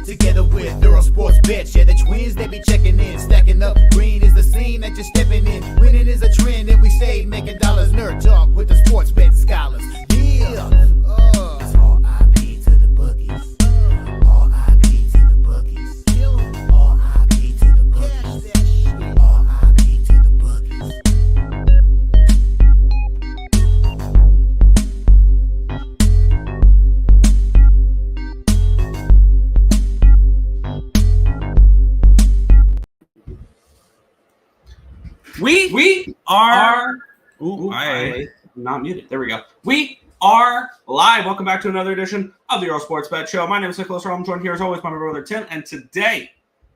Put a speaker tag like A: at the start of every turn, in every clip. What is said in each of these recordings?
A: Together with Earle Sports Bets, yeah, the twins, they be checking in. Stacking up, green is the scene that you're stepping in. Winning is a trend, and we stay making dollars. Nerd talk with the sports bet scholars. Yeah, it's R.I.P. to the bookies. R.I.P. to the bookies. R.I.P. to the bookies. R.I.P. to the bookies.
B: We are. I'm not muted. There we go. We are live. Welcome back to another edition of the Earle Sports Bet Show. My name is Nicholas Earle. I'm joined here as always by my brother Tim. And today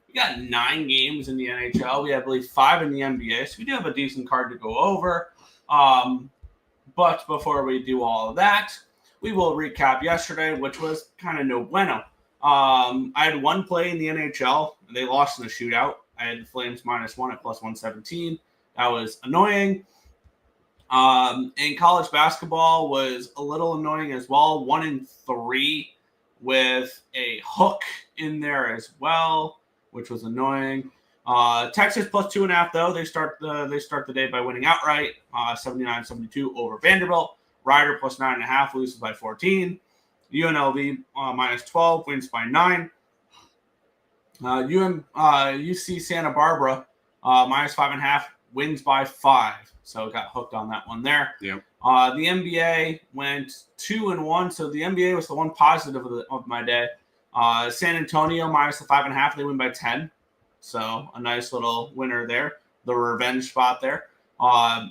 B: we got 9 games in the NHL. We have, I believe, 5 in the NBA. So we do have a decent card to go over. But before we do all of that, we will recap yesterday, which was kind of no bueno. I had one play in the NHL. And they lost in a shootout. I had the Flames -1 at +117. That was annoying. And college basketball was a little annoying as well. 1-3 with a hook in there as well, which was annoying. Texas +2.5 though. They start the day by winning outright, 79-72 over Vanderbilt. Rider +9.5 loses by 14. UNLV -12 wins by 9. UC Santa Barbara -5.5 wins by 5. So got hooked on that one there.
C: Yep.
B: The NBA went 2-1. So the NBA was the one positive of my day. San Antonio -5.5. They win by 10. So a nice little winner there. The revenge spot there.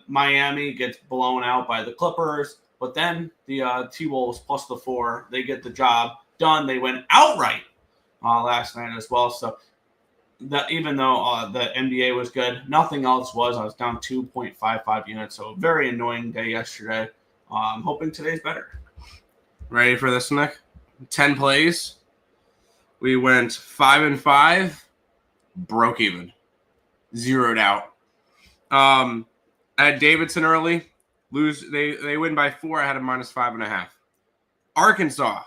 B: Miami gets blown out by the Clippers. But then the T-Wolves +4. They get the job done. They went outright last night as well. So even though the NBA was good, nothing else was. I was down 2.55 units. So a very annoying day yesterday. I'm hoping today's better.
C: Ready for this, Nick? 10 plays. We went 5-5, broke even, zeroed out. I had Davidson early. They win by 4. I had a -5.5. Arkansas,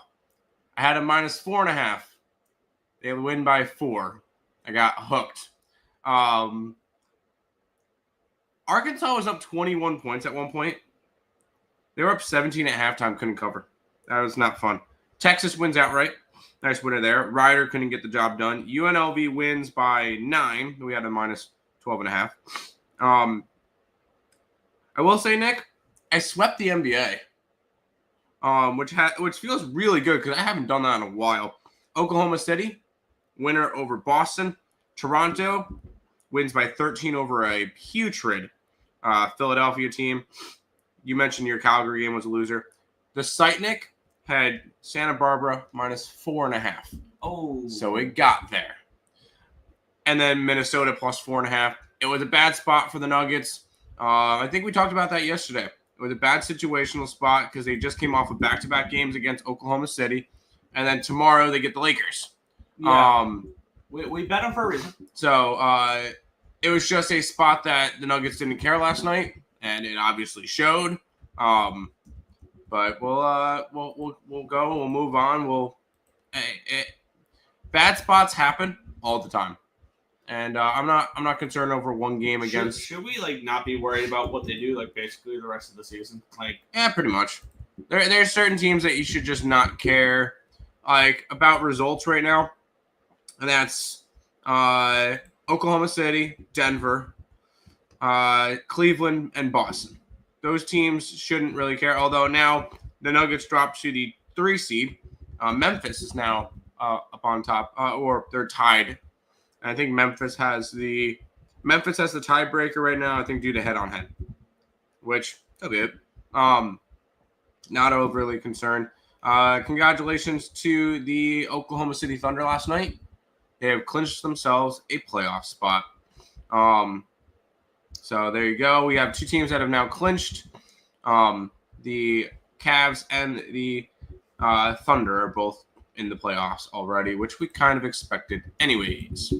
C: I had a -4.5. They win by 4. I got hooked. Arkansas was up 21 points at one point. They were up 17 at halftime, couldn't cover. That was not fun. Texas wins outright. Nice winner there. Rider couldn't get the job done. UNLV wins by 9. We had a -12.5. I will say, Nick, I swept the NBA, which feels really good because I haven't done that in a while. Oklahoma City, winner over Boston. Toronto wins by 13 over a putrid Philadelphia team. You mentioned your Calgary game was a loser. The site, Nick, had Santa Barbara -4.5.
B: Oh.
C: So it got there. And then Minnesota +4.5. It was a bad spot for the Nuggets. I think we talked about that yesterday. It was a bad situational spot because they just came off of back-to-back games against Oklahoma City. And then tomorrow they get the Lakers.
B: Yeah. We bet them for a reason.
C: So it was just a spot that the Nuggets didn't care last night, and it obviously showed. But we'll go. We'll move on. Bad spots happen all the time, and I'm not concerned over one game against.
B: Should we not be worried about what they do basically the rest of the season?
C: Pretty much. There's certain teams that you should just not care about results right now. And that's Oklahoma City, Denver, Cleveland, and Boston. Those teams shouldn't really care. Although now the Nuggets dropped to the 3 seed. Memphis is now up on top, or they're tied. And I think Memphis has the tiebreaker right now. I think due to head-on-head, which that'll be it. Not overly concerned. Congratulations to the Oklahoma City Thunder last night. They have clinched themselves a playoff spot. So there you go. We have 2 teams that have now clinched. The Cavs and the Thunder are both in the playoffs already, which we kind of expected anyways.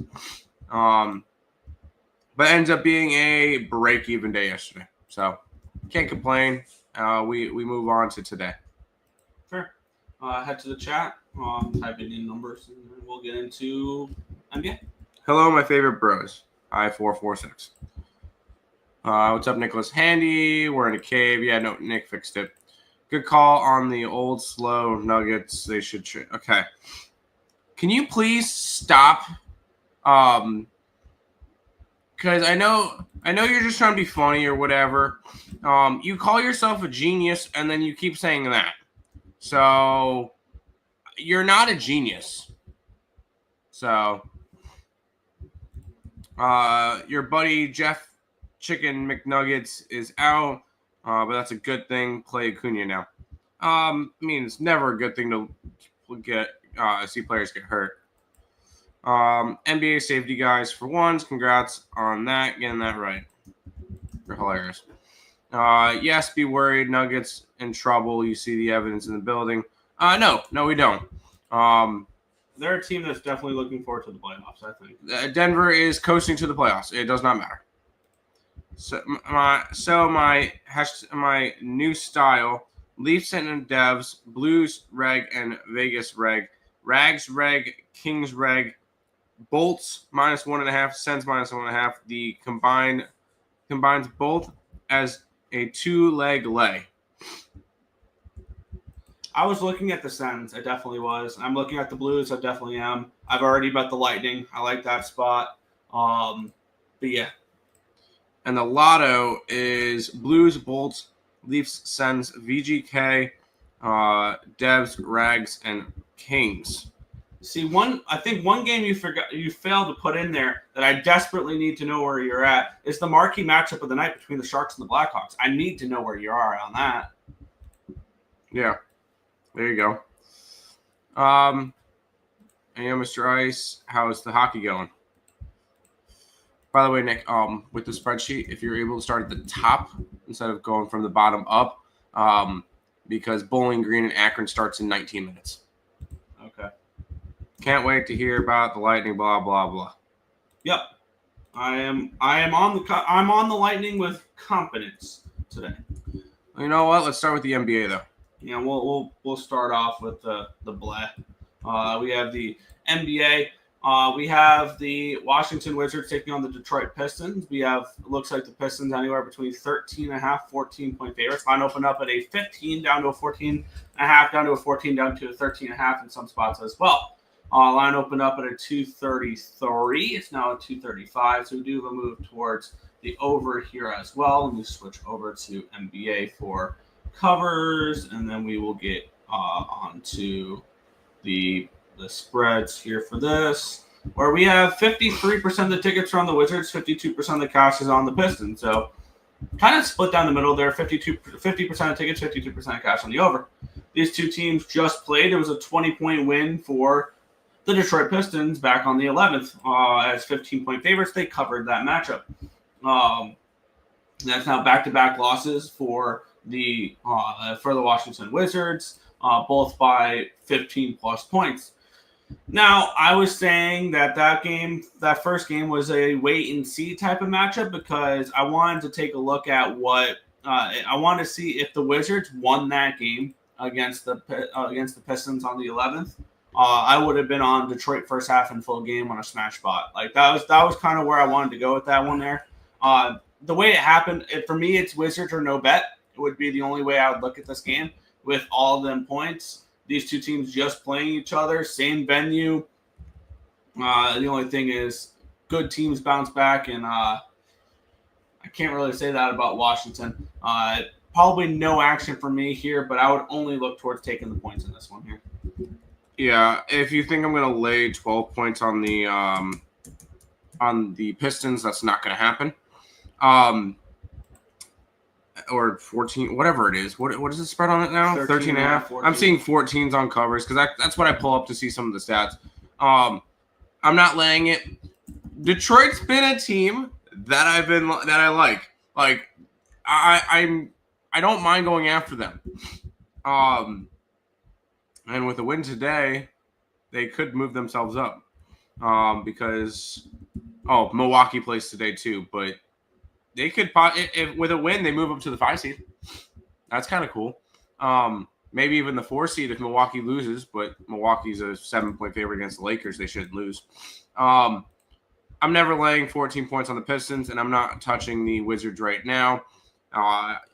C: But ends up being a break-even day yesterday. So can't complain. We move on to today.
B: Sure. head to the chat, type in numbers, and then we'll get into NBA.
C: Hello, my favorite bros. I446. What's up, Nicholas? Handy. We're in a cave. Yeah, no, Nick fixed it. Good call on the old slow Nuggets. They should. Okay. Can you please stop? Because I know you're just trying to be funny or whatever. You call yourself a genius, and then you keep saying that. So you're not a genius. So your buddy Jeff Chicken McNuggets is out, but that's a good thing. Play Acuna now. I mean, it's never a good thing to get see players get hurt. NBA safety guys for ones. Congrats on that. Getting that right. You're hilarious. Yes, be worried. Nuggets in trouble. You see the evidence in the building. No, we don't.
B: They're a team that's definitely looking forward to the playoffs, I think.
C: Denver is coasting to the playoffs. It does not matter. So my new style: Leafs and Devs, Blues reg and Vegas reg, Rags reg, Kings reg, Bolts -1.5, Sens -1.5. The combines both as a 2-leg lay.
B: I was looking at the Sens. I definitely was. I'm looking at the Blues. I definitely am. I've already bet the Lightning. I like that spot. But yeah.
C: And the lotto is Blues, Bolts, Leafs, Sens, VGK, Devs, Rags, and Kings.
B: See, I think one game you failed to put in there that I desperately need to know where you're at is the marquee matchup of the night between the Sharks and the Blackhawks. I need to know where you are on that.
C: Yeah, there you go. Hey, Mr. Ice, how's the hockey going? By the way, Nick, with the spreadsheet, if you're able to start at the top instead of going from the bottom up, because Bowling Green and Akron starts in 19 minutes.
B: Okay.
C: Can't wait to hear about the Lightning. Blah blah blah.
B: Yep, I am on the Lightning with confidence today.
C: You know what? Let's start with the NBA though.
B: Yeah, we'll start off with the blah. We have the NBA. We have the Washington Wizards taking on the Detroit Pistons. We have, it looks like the Pistons anywhere between 13.5, 14-point favorites. Line open up at a 15, down to a 14.5, down to a 14, down to a 13.5 in some spots as well. Line open up at a 233. It's now a 235, so we do have a move towards the over here as well. Let me switch over to NBA for covers, and then we will get onto the spreads here for this, where we have 53% of the tickets are on the Wizards, 52% of the cash is on the Pistons. So kind of split down the middle there, 50% of tickets, 52% of cash on the over. These two teams just played. It was a 20-point win for the Detroit Pistons back on the 11th. As 15-point favorites, they covered that matchup. That's now back-to-back losses for the Washington Wizards, both by 15-plus points. Now, I was saying that first game was a wait-and-see type of matchup because I wanted to take a look at I wanted to see if the Wizards won that game against the Pistons on the 11th. I would have been on Detroit first half and full game on a smash spot. Like that was kind of where I wanted to go with that one there. The way it happened, for me, it's Wizards or no bet. It would be the only way I would look at this game with all of them points. These two teams just playing each other, same venue. The only thing is good teams bounce back, and I can't really say that about Washington. Probably no action for me here, but I would only look towards taking the points in this one here.
C: Yeah, if you think I'm going to lay 12 points on the Pistons, that's not going to happen. Or 14, whatever it is. What is the spread on it now? 13.5. I'm seeing 14s on covers because that's what I pull up to see some of the stats. I'm not laying it. Detroit's been a team that I like. Like I don't mind going after them. And with a win today, they could move themselves up. Because Milwaukee plays today too, but they could if with a win they move up to the 5 seed. That's kind of cool. maybe even the 4 seed if Milwaukee loses, but Milwaukee's a 7-point favorite against the Lakers. They shouldn't lose. I'm never laying 14 points on the Pistons, and I'm not touching the Wizards right now.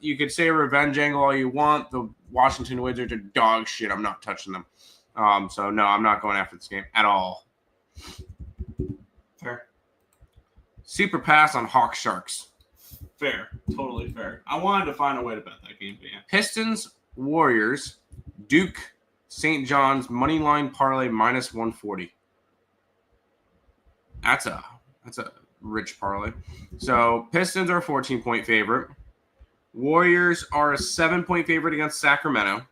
C: You could say revenge angle all you want. The Washington Wizards are dog shit. I'm not touching them. So, no, I'm not going after this game at all.
B: Fair.
C: Super pass on Hawks Sharks.
B: Fair. Totally fair. I wanted to find a way to bet that game, but yeah.
C: Pistons, Warriors, Duke, St. John's, money line parlay minus 140. That's a rich parlay. So Pistons are a 14-point favorite. Warriors are a 7-point favorite against Sacramento.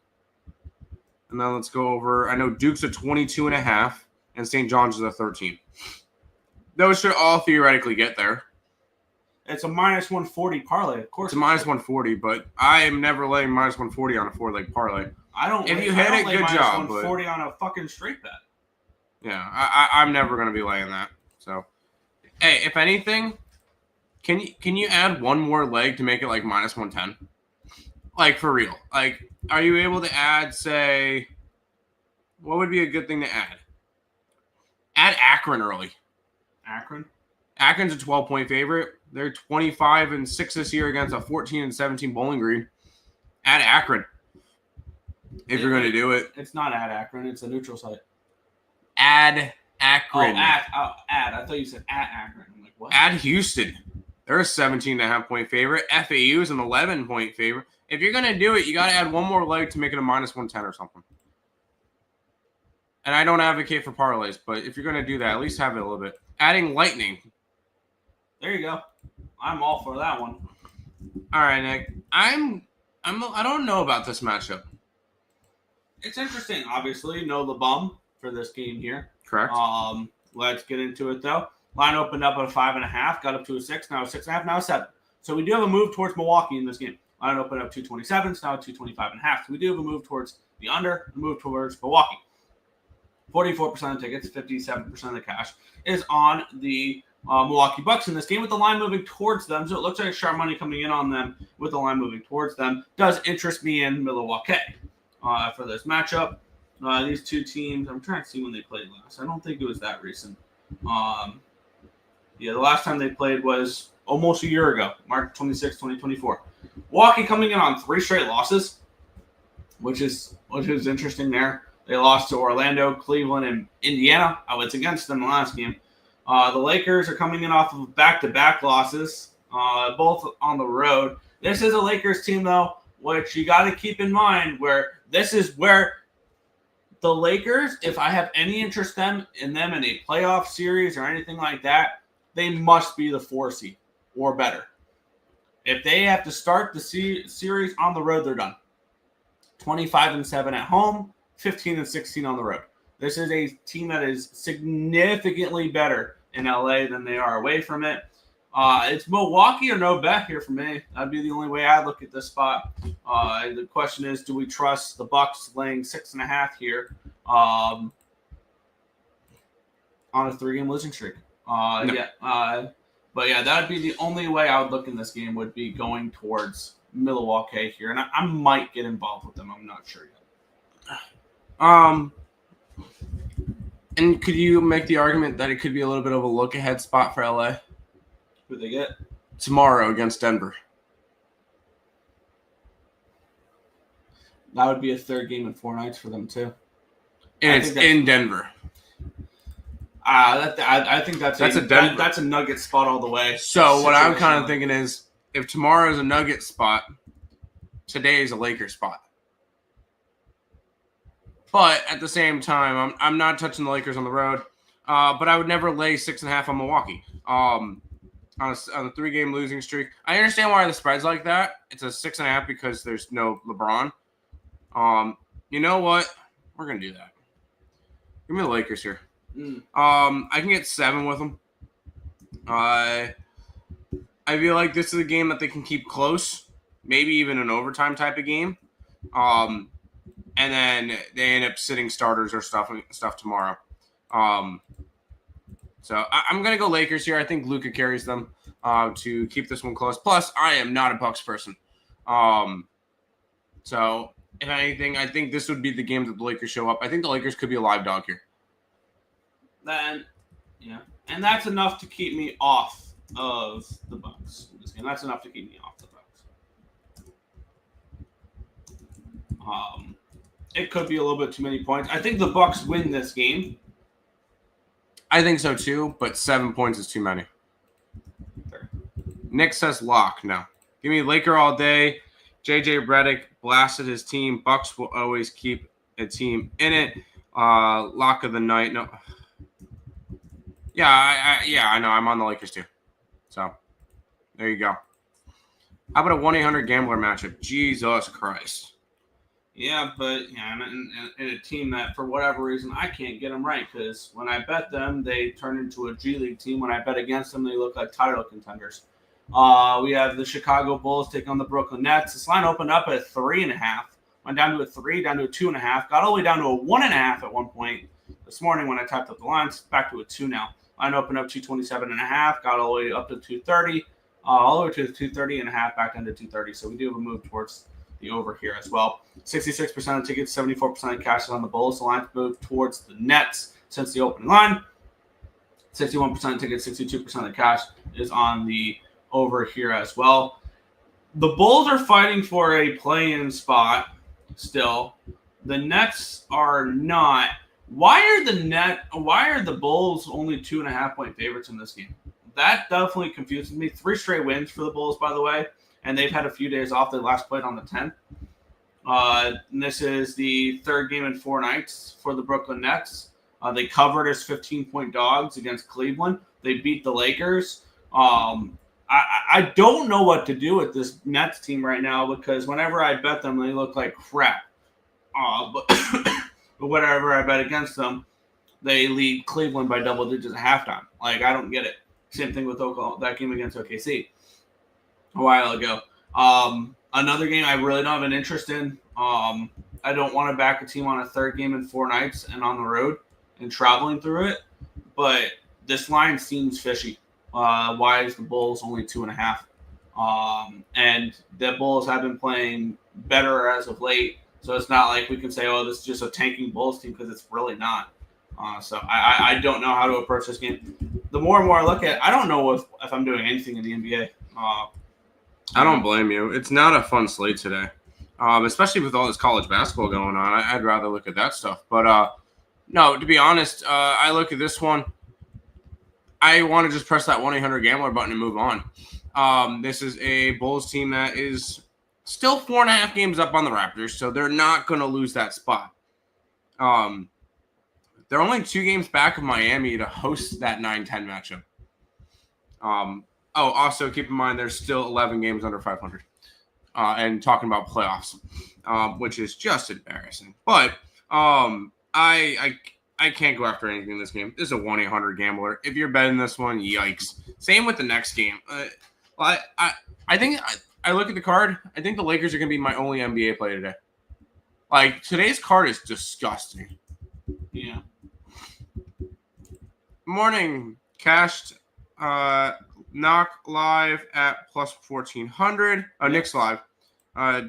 C: And then let's go over. I know Duke's a 22.5, and St. John's is a 13. Those should all theoretically get there.
B: It's a minus 140 parlay, of course.
C: It's a minus 140, but I am never laying minus 140 on a 4-leg parlay.
B: I don't.
C: If you hit it, good job.
B: 140 on a fucking straight bet.
C: Yeah, I'm never going to be laying that. So, hey, if anything, can you add one more leg to make it like minus 110? Like, for real. Like, are you able to add, say, what would be a good thing to add? Add Akron early.
B: Akron?
C: Akron's a 12-point favorite. They're 25-6 this year against a 14-17 Bowling Green. Add Akron if you're going to do it.
B: It's not at Akron. It's a neutral site.
C: Add Akron.
B: Add. I thought you said at Akron. I'm like, what?
C: Add Houston. They're a 17.5-point favorite. FAU is an 11-point favorite. If you're going to do it, you got to add one more leg to make it a minus 110 or something. And I don't advocate for parlays, but if you're going to do that, at least have it a little bit. Adding Lightning.
B: There you go. I'm all for that one.
C: All right, Nick. I don't know about this matchup.
B: It's interesting. Obviously, know the bum for this game here.
C: Correct.
B: Let's get into it though. Line opened up at a 5.5, got up to a 6, now a 6.5, now a 7. So we do have a move towards Milwaukee in this game. Line opened up 227, now 225.5. So we do have a move towards the under, a move towards Milwaukee. 44% of tickets, 57% of the cash is on the Milwaukee Bucks in this game with the line moving towards them. So it looks like sharp money coming in on them with the line moving towards them. Does interest me in Milwaukee for this matchup. These two teams, I'm trying to see when they played last. I don't think it was that recent. The last time they played was almost a year ago, March 26, 2024. Milwaukee coming in on 3 straight losses, which is interesting there. They lost to Orlando, Cleveland, and Indiana. I was against them the last game. The Lakers are coming in off of back-to-back losses, both on the road. This is a Lakers team, though, which you got to keep in mind where this is where the Lakers, if I have any interest in them in a playoff series or anything like that, they must be the 4 seed or better. If they have to start the series on the road, they're done. 25-7 at home, 15-16 on the road. This is a team that is significantly better in LA than they are away from it. It's Milwaukee or no bet here for me. That'd be the only way I look at this spot. The question is, do we trust the Bucks laying 6.5 here on a 3-game losing streak? No. But that would be the only way I would look in this game would be going towards Milwaukee here. And I might get involved with them. I'm not sure yet.
C: And could you make the argument that it could be a little bit of a look-ahead spot for LA?
B: Who they get?
C: Tomorrow against Denver.
B: That would be a 3rd game in 4 nights for them, too.
C: And it's in Denver.
B: I think that's a Nugget spot all the way.
C: So what I'm kind of thinking is, if tomorrow is a Nugget spot, today is a Lakers spot. But at the same time, I'm not touching the Lakers on the road. But I would never lay 6.5 on Milwaukee. On a 3-game losing streak. I understand why the spread's like that. It's a 6.5 because there's no LeBron. You know what? We're gonna do that. Give me the Lakers here. I can get 7 with them. I feel like this is a game that they can keep close, maybe even an overtime type of game. And then they end up sitting starters or stuff tomorrow. So I'm going to go Lakers here. I think Luka carries them to keep this one close. Plus, I am not a Bucks person. So if anything, I think this would be the game that the Lakers show up. I think the Lakers could be a live dog here.
B: Then, and that's enough to keep me off of the Bucks in this game. That's enough to keep me off the Bucks. It could be a little bit too many points. I think the Bucks win this game.
C: I think so too, but 7 points is too many.
B: Fair.
C: Nick says lock. No. Give me Laker all day. JJ Redick blasted his team. Bucks will always keep a team in it. Lock of the night. No. Yeah, I know. I'm on the Lakers too. So, there you go. How about a 1-800-GAMBLER matchup? Jesus Christ.
B: Yeah, but in a team that, for whatever reason, I can't get them right, because when I bet them, they turn into a G League team. When I bet against them, they look like title contenders. We have the Chicago Bulls taking on the Brooklyn Nets. This line opened up at 3.5. Went down to a 3, down to a 2.5. Got all the way down to a 1.5 at one point this morning when I typed up the lines. Back to a 2 now. Line opened up 227.5. Got all the way up to 230. All the way to 230.5. Back down to 230. So we do have a move towards the over here as well. 66% of tickets, 74% of cash is on the Bulls. The line's moved towards the Nets since the opening line. 61% of tickets, 62% of cash is on the over here as well. The Bulls are fighting for a play-in spot still. The Nets are not. Why are the Bulls only 2.5-point favorites in this game? That definitely confuses me. 3 straight wins for the Bulls, by the way, and they've had a few days off. They last played on the 10th. And this is the third game in 4 nights for the Brooklyn Nets. They covered as 15-point dogs against Cleveland. They beat the Lakers. I don't know what to do with this Nets team right now, because whenever I bet them, they look like crap. But whenever I bet against them, they lead Cleveland by double digits at halftime. Like, I don't get it. Same thing with that game against OKC a while ago. Another game I really don't have an interest in. I don't want to back a team on a third game in 4 nights and on the road and traveling through it. But this line seems fishy. Why is the Bulls only 2.5? And the Bulls have been playing better as of late. So it's not like we can say, oh, this is just a tanking Bulls team, because it's really not. So I don't know how to approach this game. The more and more I look at it, I don't know if I'm doing anything in the NBA.
C: I don't blame you. It's not a fun slate today, especially with all this college basketball going on. I'd rather look at that stuff. But no, to be honest, I look at this one. I want to just press that 1-800-GAMBLER button and move on. This is a Bulls team that is still 4.5 games up on the Raptors, so they're not going to lose that spot. They're only 2 games back of Miami to host that 9-10 matchup. Also keep in mind there's still 11 games under 500. And talking about playoffs, which is just embarrassing. But I can't go after anything in this game. This is a 1-800-GAMBLER. If you're betting this one, yikes. Same with the next game. I think I look at the card. I think the Lakers are going to be my only NBA play today. Like, today's card is disgusting.
B: Yeah.
C: Morning. Cashed. Knock live at plus 1,400. Nick's live.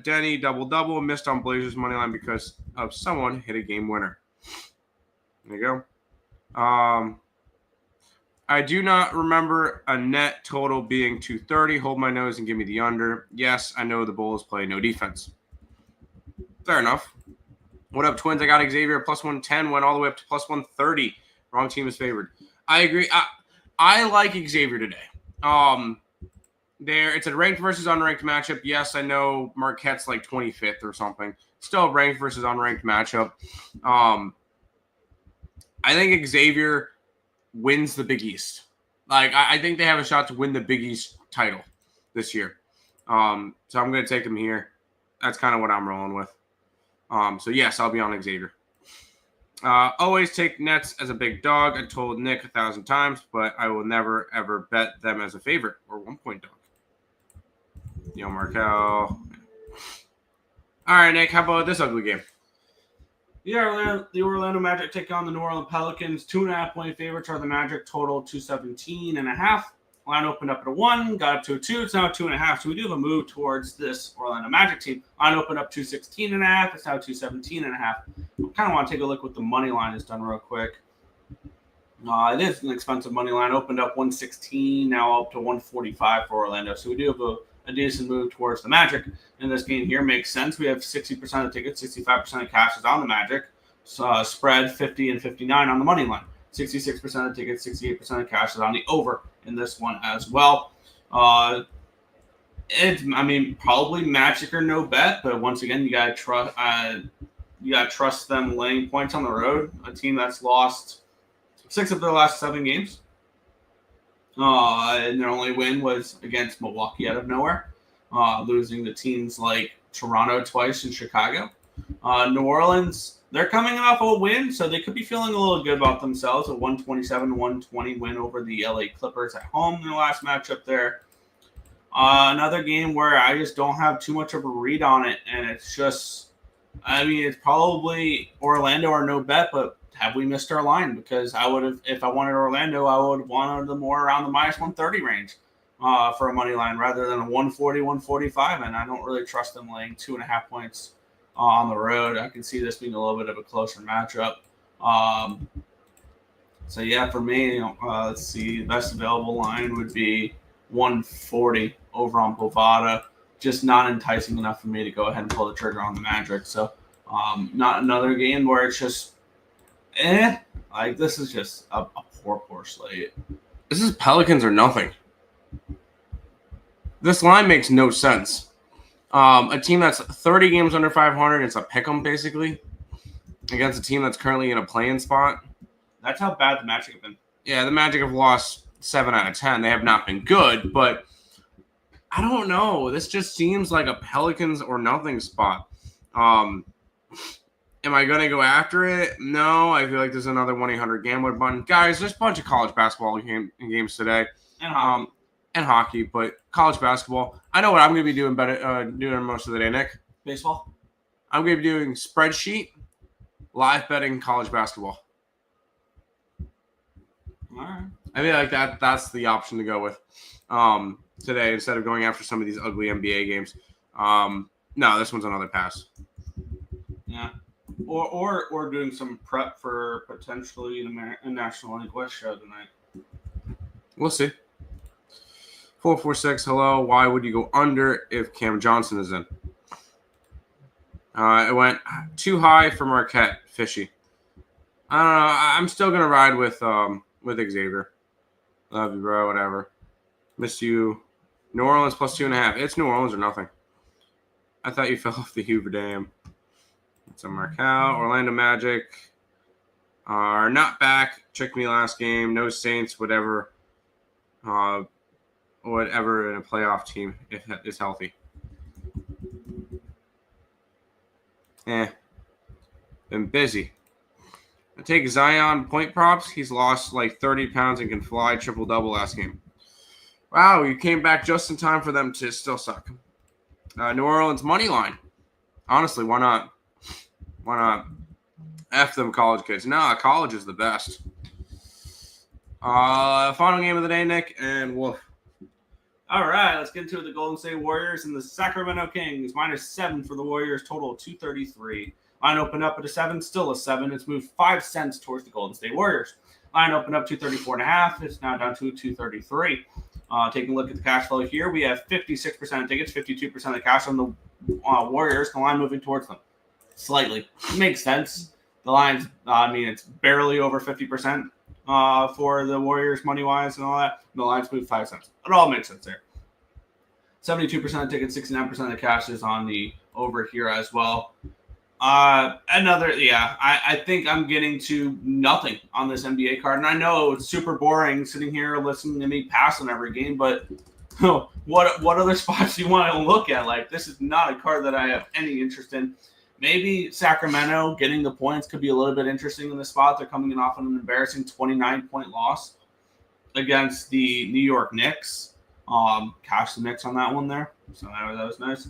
C: Denny double missed on Blazers money line because of someone hit a game winner. There you go. I do not remember a net total being 230. Hold my nose and give me the under. Yes, I know the Bulls play no defense. Fair enough. What up, Twins? I got Xavier plus 110. Went all the way up to plus 130. Wrong team is favored. I agree. I like Xavier today. It's a ranked versus unranked matchup. Yes, I know Marquette's like 25th or something. Still a ranked versus unranked matchup. I think Xavier wins the Big East. Like, I think they have a shot to win the Big East title this year. So I'm going to take them here. That's kind of what I'm rolling with. So yes, I'll be on Xavier. Always take Nets as a big dog. I told Nick 1,000 times, but I will never, ever bet them as a favorite or 1-point dog. Markel. All right, Nick, how about this ugly game?
B: Yeah, the Orlando Magic take on the New Orleans Pelicans. 2.5-point favorites are the Magic, total 217.5. Line opened up at a 1, got up to a 2. It's now a 2.5. So we do have a move towards this Orlando Magic team. Line opened up 216.5. It's now 217.5. I kind of want to take a look what the money line has done real quick. It is an expensive money line. Opened up 116, now up to 145 for Orlando. So we do have a decent move towards the Magic in this game here. Makes sense. We have 60% of tickets, 65% of cash is on the Magic. Spread 50 and 59 on the money line. 66% of tickets, 68% of cash is on the over in this one as well. Probably Magic or no bet, but once again, you gotta trust them laying points on the road. A team that's lost 6 of their last 7 games, and their only win was against Milwaukee out of nowhere, losing to teams like Toronto twice and Chicago. New Orleans, they're coming off a win, so they could be feeling a little good about themselves. A 127-120 win over the LA Clippers at home in their last matchup there. Another game where I just don't have too much of a read on it, and it's just, it's probably Orlando or no bet, but have we missed our line? Because I would have, if I wanted Orlando, I would have wanted them more around the minus 130 range for a money line rather than a 140, 145, and I don't really trust them laying 2.5 points on the road. I can see this being a little bit of a closer matchup. So yeah, for me, let's see, the best available line would be 140 over on Bovada. Just not enticing enough for me to go ahead and pull the trigger on the Magic. So not another game where it's just this is just a poor slate.
C: This is Pelicans or nothing. This line makes no sense. A team that's 30 games under 500, it's a pick'em basically, against a team that's currently in a play-in spot.
B: That's how bad the Magic have been. Yeah,
C: the Magic have lost 7 out of 10. They have not been good, but I don't know. This just seems like a Pelicans or nothing spot. Am I going to go after it? No, I feel like there's another 1-800-GAMBLER button. Guys, there's a bunch of college basketball games today. And hockey, but college basketball. I know what I'm going to be doing doing most of the day, Nick.
B: Baseball?
C: I'm going to be doing spreadsheet, live betting college basketball.
B: All right.
C: I feel like that's the option to go with today instead of going after some of these ugly NBA games. No, this one's another pass.
B: Yeah. Or doing some prep for potentially a National League West show tonight.
C: We'll see. 446, hello. Why would you go under if Cam Johnson is in? It went too high for Marquette. Fishy. I don't know. I'm still gonna ride with Xavier. Love you, bro. Whatever. Miss you. New Orleans plus 2.5. It's New Orleans or nothing. I thought you fell off the Hoover Dam. It's a Markel. Orlando Magic are not back. Checked me last game. No Saints. Whatever. Whatever in a playoff team is healthy. Been busy. I take Zion point props. He's lost like 30 pounds and can fly triple-double last game. Wow, you came back just in time for them to still suck. New Orleans money line. Honestly, why not? Why not? F them college kids. Nah, college is the best. Final game of the day, Nick, and woof.
B: All right, let's get into the Golden State Warriors and the Sacramento Kings. -7 for the Warriors, total of 233. Line opened up at a 7, still a 7. It's moved 5 cents towards the Golden State Warriors. Line opened up 234.5. It's now down to 233. Taking a look at the cash flow here, we have 56% of tickets, 52% of cash on the Warriors. The line moving towards them slightly. Makes sense. The line's, it's barely over 50% for the Warriors money-wise and all that. The line's moved 5 cents. It all makes sense there. 72% of tickets, 69% of the cash is on the over here as well. I think I'm getting to nothing on this NBA card. And I know it's super boring sitting here listening to me pass on every game, but what other spots do you want to look at? Like, this is not a card that I have any interest in. Maybe Sacramento getting the points could be a little bit interesting in this spot. They're coming in off an embarrassing 29-point loss against the New York Knicks. Cash the Knicks on that one there. So that was nice.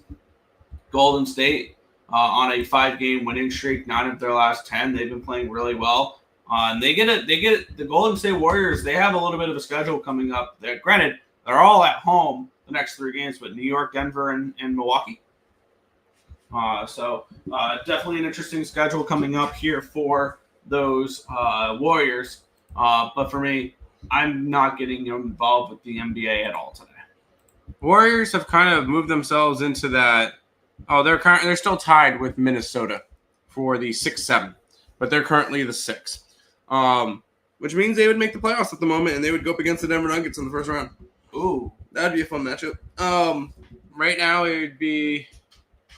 B: Golden State on a 5-game winning streak, 9 of their last 10. They've been playing really well. And they get it. The Golden State Warriors, they have a little bit of a schedule coming up. Granted, they're all at home the next 3 games, but New York, Denver, and Milwaukee. So definitely an interesting schedule coming up here for those Warriors. But for me, I'm not getting involved with the NBA at all today.
C: Warriors have kind of moved themselves into that. Oh, they're still tied with Minnesota for the 6-7, but they're currently the 6, which means they would make the playoffs at the moment, and they would go up against the Denver Nuggets in the first round.
B: Ooh,
C: that'd be a fun matchup. Right now it would be,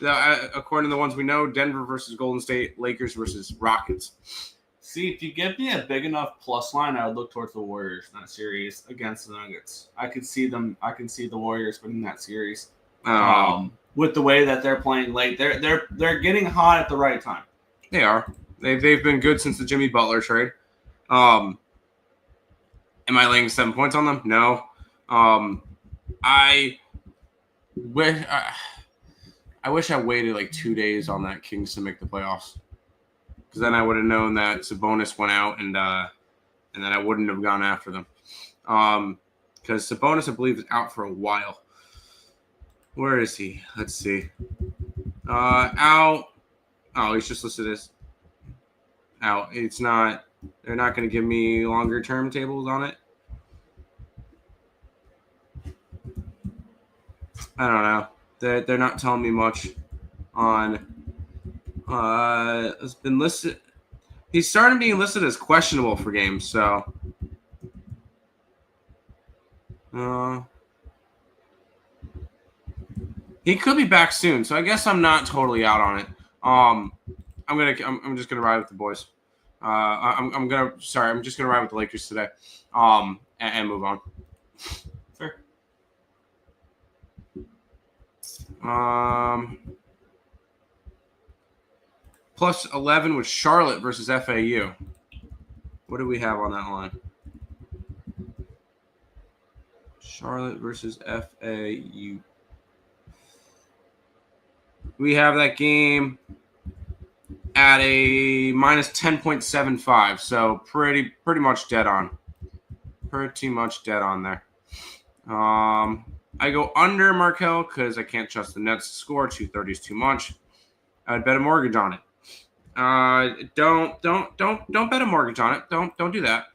C: according to the ones we know, Denver versus Golden State, Lakers versus Rockets.
B: See, if you give me a big enough plus line, I would look towards the Warriors in that series against the Nuggets. I could see them. I can see the Warriors winning that series. With the way that they're playing late, they're getting hot at the right time.
C: They are. They've been good since the Jimmy Butler trade. Am I laying 7 points on them? No. I wish I waited like 2 days on that Kings to make the playoffs, because then I would have known that Sabonis went out, and then I wouldn't have gone after them. Because Sabonis, I believe, is out for a while. Where is he? Let's see. Out. Oh, he's just listed as out. It's not. They're not going to give me longer term tables on it. I don't know. They're not telling me much on. It's been listed. He's starting being listed as questionable for games. So. He could be back soon, so I guess I'm not totally out on it. I'm just gonna ride with the boys. I'm just gonna ride with the Lakers today. And move on.
B: Sure.
C: Plus 11 with Charlotte versus FAU. What do we have on that line? Charlotte versus FAU. We have that game at a minus 10.75, so pretty much dead on. Pretty much dead on there. I go under Markel because I can't trust the Nets to score. 230 is too much. I'd bet a mortgage on it. Don't bet a mortgage on it. Don't do that.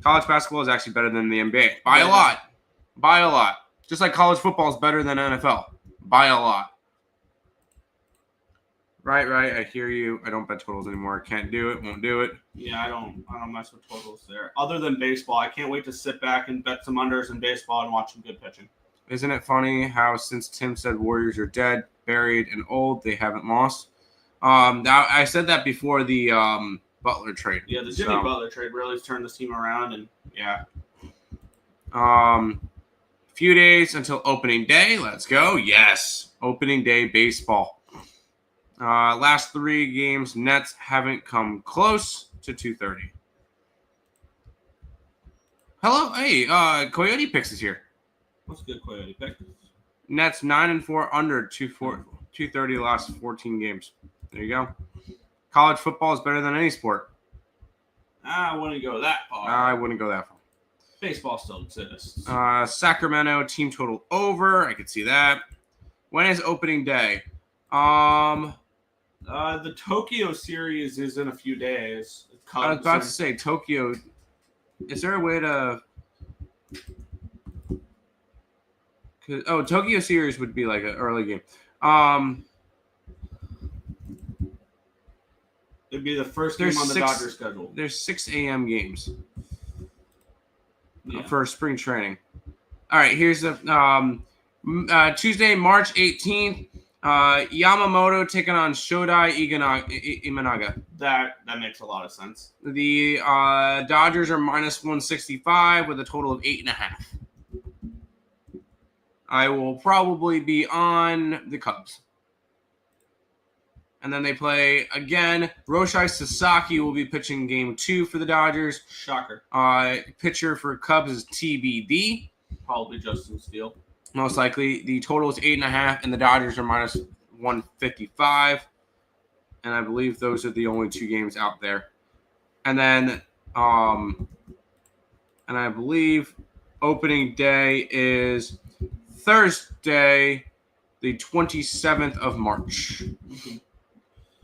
C: College basketball is actually better than the NBA by a lot. By a lot. Just like college football is better than NFL by a lot. Right. I hear you. I don't bet totals anymore. Can't do it. Won't do it.
B: Yeah, I don't mess with totals there. Other than baseball, I can't wait to sit back and bet some unders in baseball and watch some good pitching.
C: Isn't it funny how since Tim said Warriors are dead, buried, and old, they haven't lost? Now I said that before the Butler trade.
B: Yeah, the Jimmy Butler trade really turned this team around, and yeah.
C: Few days until opening day. Let's go. Yes, opening day baseball. Last 3 games, Nets haven't come close to 230. Hello, hey, Coyote Picks is here.
B: What's a good Coyote pick?
C: Nets 9-4 under 230 the last 14 games. There you go. College football is better than any sport.
B: I wouldn't go that far.
C: I wouldn't go that far.
B: Baseball still exists.
C: Sacramento team total over. I could see that. When is opening day?
B: The Tokyo series is in a few days.
C: I was about to say Tokyo. Is there a way to? Tokyo series would be like an early game.
B: It'd be the first game on the Dodgers schedule.
C: There's 6 a.m. games for spring training. All right, here's the Tuesday, March 18th. Yamamoto taking on Shodai Imanaga.
B: That makes a lot of sense.
C: The Dodgers are minus 165 with a total of 8.5. I will probably be on the Cubs. And then they play again. Roshai Sasaki will be pitching game 2 for the Dodgers.
B: Shocker.
C: Pitcher for Cubs is TBD.
B: Probably Justin Steele.
C: Most likely. The total is 8.5, and the Dodgers are minus 155. And I believe those are the only 2 games out there. And then, and I believe opening day is Thursday, the 27th of March,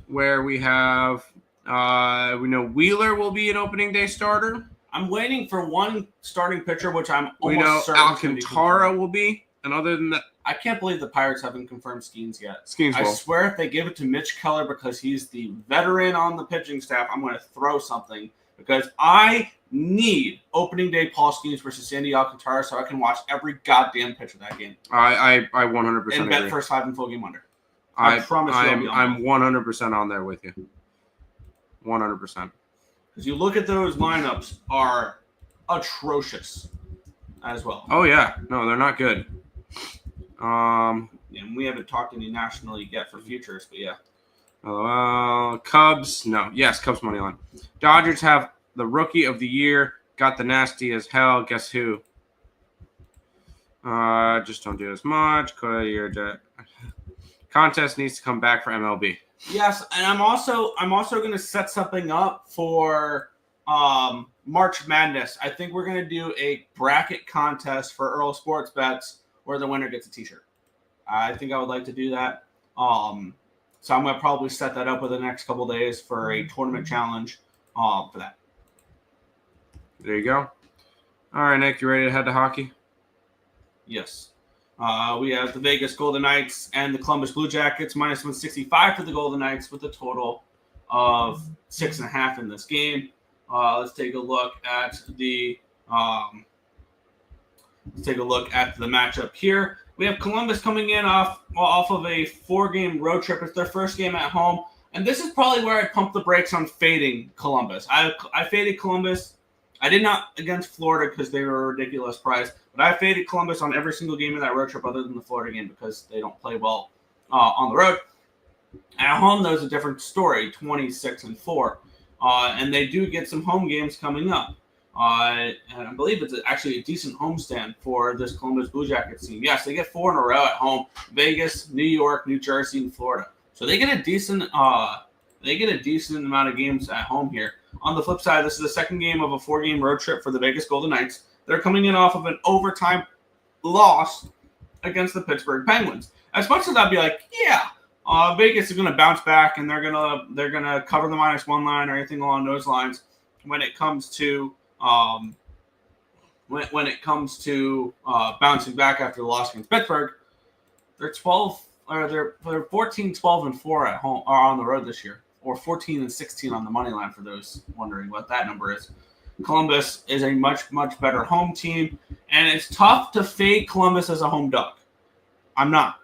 C: where we have, we know Wheeler will be an opening day starter.
B: I'm waiting for one starting pitcher, which I'm
C: We
B: almost
C: know
B: certain
C: Alcantara will be, and other than that,
B: I can't believe the Pirates haven't confirmed Skeens yet.
C: Skeens
B: I
C: will.
B: swear if they give it to Mitch Keller because he's the veteran on the pitching staff, I'm going to throw something because I need opening day Paul Skeens versus Sandy Alcantara so I can watch every goddamn pitch of that game.
C: I 100%
B: And bet
C: agree.
B: first 5 and full game under. I promise you
C: I'm 100% on there with you. 100%.
B: Because you look at those lineups are atrocious as well.
C: Oh yeah, no, they're not good.
B: And we haven't talked any National League yet for futures, but yeah.
C: Cubs, no, yes, Cubs money line. Dodgers have the rookie of the year. Got the nasty as hell. Guess who? Just don't do as much. Contest needs to come back for MLB.
B: Yes, and I'm also going to set something up for March Madness. I think we're going to do a bracket contest for Earle Sports Bets where the winner gets a T-shirt. I think I would like to do that. So I'm going to probably set that up within the next couple days for a tournament challenge for that.
C: There you go. All right, Nick, you ready to head to hockey?
B: Yes. We have the Vegas Golden Knights and the Columbus Blue Jackets, minus 165 for the Golden Knights with a total of 6.5 in this game. Let's take a look at the matchup here. We have Columbus coming in off of a 4-game road trip. It's their first game at home, and this is probably where I pump the brakes on fading Columbus. I faded Columbus. I did not against Florida because they were a ridiculous price, but I faded Columbus on every single game of that road trip other than the Florida game because they don't play well on the road. At home, there's a different story, 26-4, and they do get some home games coming up. And I believe it's actually a decent homestand for this Columbus Blue Jackets team. Yes, they get 4 in a row at home: Vegas, New York, New Jersey, and Florida. So they get a decent amount of games at home here. On the flip side, this is the second game of a 4-game road trip for the Vegas Golden Knights. They're coming in off of an overtime loss against the Pittsburgh Penguins. As much as I'd be like, yeah, Vegas is going to bounce back and they're gonna cover the -1 line or anything along those lines. When it comes to bouncing back after the loss against Pittsburgh, they're 14-12-4 at home or on the road this year, or 14-16 on the money line for those wondering what that number is. Columbus is a much, much better home team, and it's tough to fade Columbus as a home dog. I'm not.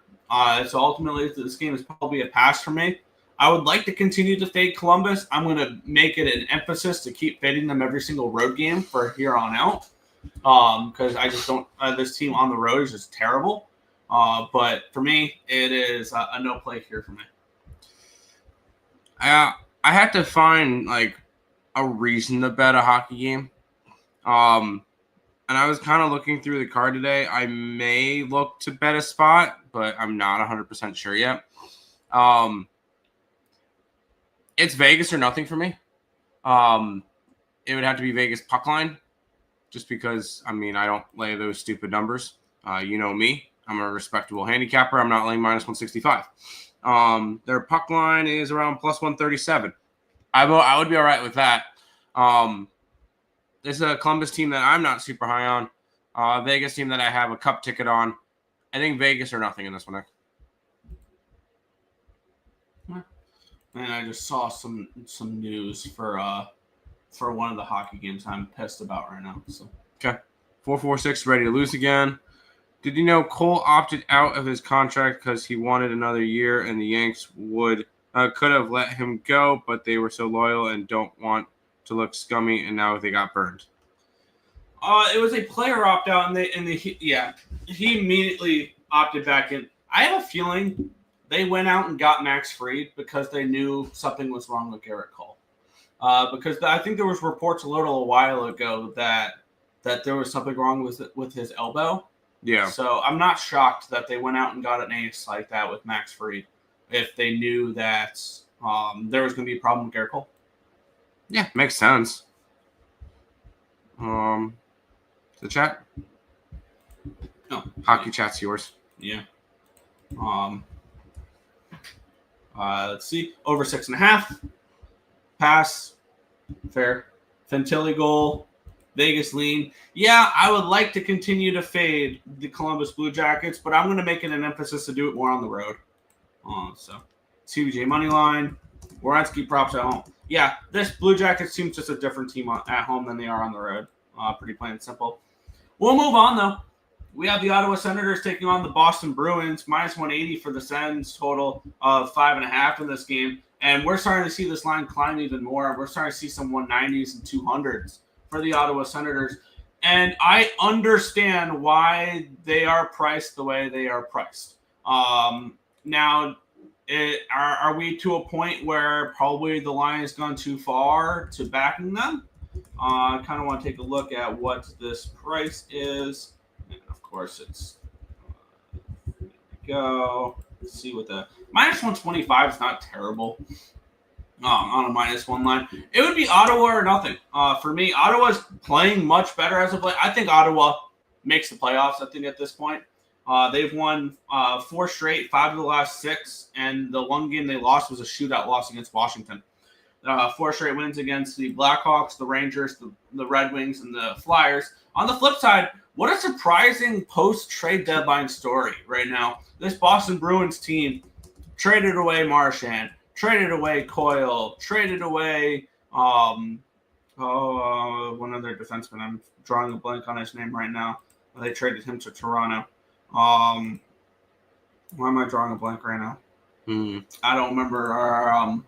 B: So ultimately, this game is probably a pass for me. I would like to continue to fade Columbus. I'm going to make it an emphasis to keep fading them every single road game for here on out, because I just don't. This team on the road is just terrible. But for me, it is a no play here for me.
C: I had to find like a reason to bet a hockey game. And I was kind of looking through the card today. I may look to bet a spot, but I'm not 100% sure yet. It's Vegas or nothing for me. It would have to be Vegas puck line, just because, I mean, I don't lay those stupid numbers. You know me. I'm a respectable handicapper. I'm not laying -165. Their puck line is around +137. I would be all right with that. This is a Columbus team that I'm not super high on. Vegas team that I have a cup ticket on. I think Vegas or nothing in this one.
B: And I just saw some news for one of the hockey games I'm pissed about right now. So
C: okay, 446 ready to lose again. Did you know Cole opted out of his contract because he wanted another year, and the Yanks could have let him go, but they were so loyal and don't want to look scummy, and now they got burned.
B: It was a player opt out, and he immediately opted back in. I have a feeling they went out and got Max Fried because they knew something was wrong with Garrett Cole. Because I think there was reports a while ago that there was something wrong with his elbow.
C: Yeah.
B: So I'm not shocked that they went out and got an ace like that with Max Fried if they knew that there was going to be a problem with Garrett Cole.
C: Yeah, makes sense. The chat.
B: No,
C: Hockey chat's yours.
B: yeah. Let's see. Over 6.5. Pass. Fair. Fantilli goal. Vegas lean. Yeah, I would like to continue to fade the Columbus Blue Jackets, but I'm going to make it an emphasis to do it more on the road. So, CBJ money line. Werenski props at home. Yeah, this Blue Jackets team's just a different team at home than they are on the road. Pretty plain and simple. We'll move on, though. We have the Ottawa Senators taking on the Boston Bruins, minus 180 for the Sens, total of 5.5 in this game. And we're starting to see this line climb even more. We're starting to see some 190s and 200s for the Ottawa Senators. And I understand why they are priced the way they are priced. Now, are we to a point where probably the line has gone too far to backing them? I kind of want to take a look at what this price is. And of course, it's there we go. Let's see what the minus 125 is not terrible on a minus one line. It would be Ottawa or nothing. For me, Ottawa's playing much better as a play. I think Ottawa makes the playoffs. I think at this point, they've won 4 straight, 5 of the last 6, and the one game they lost was a shootout loss against Washington. 4 straight wins against the Blackhawks, the Rangers, the Red Wings, and the Flyers. On the flip side, what a surprising post-trade deadline story right now. This Boston Bruins team traded away Marchand, traded away Coyle, traded away one other defenseman. I'm drawing a blank on his name right now. They traded him to Toronto. Why am I drawing a blank right now? I don't remember.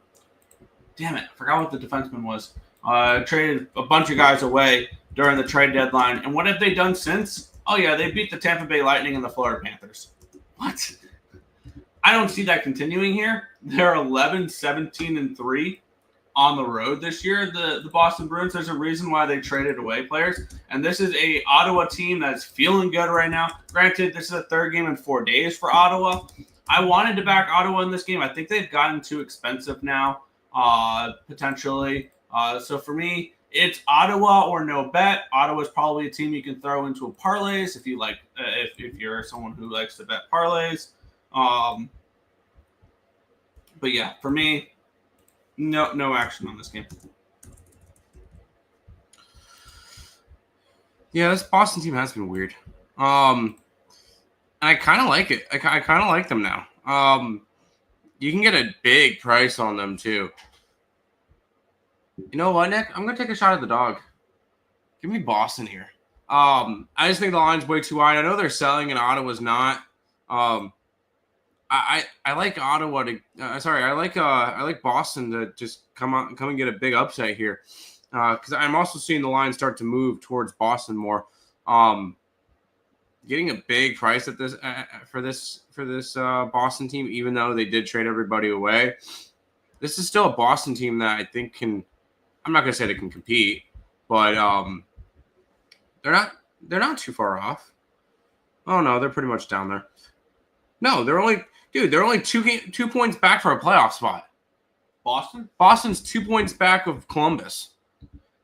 B: Damn it, I forgot what the defenseman was. Traded a bunch of guys away during the trade deadline. And what have they done since? Oh, yeah, they beat the Tampa Bay Lightning and the Florida Panthers. What? I don't see that continuing here. They're 11-17-3 on the road this year, the Boston Bruins. There's a reason why they traded away players. And this is a Ottawa team that's feeling good right now. Granted, this is a third game in 4 days for Ottawa. I wanted to back Ottawa in this game. I think they've gotten too expensive now. Potentially. So for me, it's Ottawa or no bet. Ottawa is probably a team you can throw into a parlays if you like. If you're someone who likes to bet parlays. But yeah, for me, no action on this game.
C: Yeah, this Boston team has been weird. And I kind of like it. I kind of like them now. You can get a big price on them, too. You know what, Nick? I'm going to take a shot at the dog. Give me Boston here. I just think the line's way too wide. I know they're selling and Ottawa's not. I like Ottawa to I like Boston to just come and get a big upset here. Because I'm also seeing the line start to move towards Boston more. Getting a big price at this for this Boston team, even though they did trade everybody away. This is still a Boston team that I think can. I'm not gonna say they can compete, but they're not too far off. Oh no, they're pretty much down there. No, they're only 2 points back for a playoff spot. Boston's 2 points back of Columbus.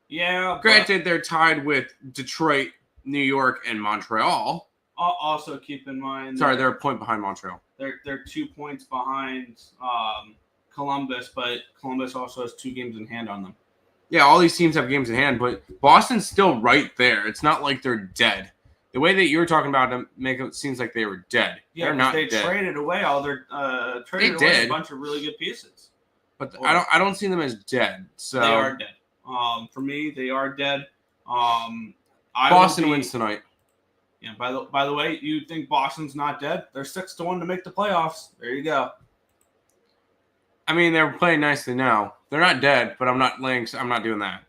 B: Yeah.
C: Granted, they're tied with Detroit, New York, and Montreal.
B: Also, keep in mind.
C: Sorry, they're a point behind Montreal.
B: They're 2 points behind Columbus, but Columbus also has 2 games in hand on them.
C: Yeah, all these teams have games in hand, but Boston's still right there. It's not like they're dead. The way that you were talking about them make it seems like they were dead.
B: Yeah,
C: they're not
B: they
C: dead.
B: traded away all their traded away a bunch of really good pieces.
C: But I don't see them as dead. So
B: they are dead. For me, they are dead.
C: Boston wins tonight.
B: Yeah. By the way, you think Boston's not dead? They're 6-1 to make the playoffs. There you go.
C: I mean, they're playing nicely now. They're not dead, but I'm not doing that.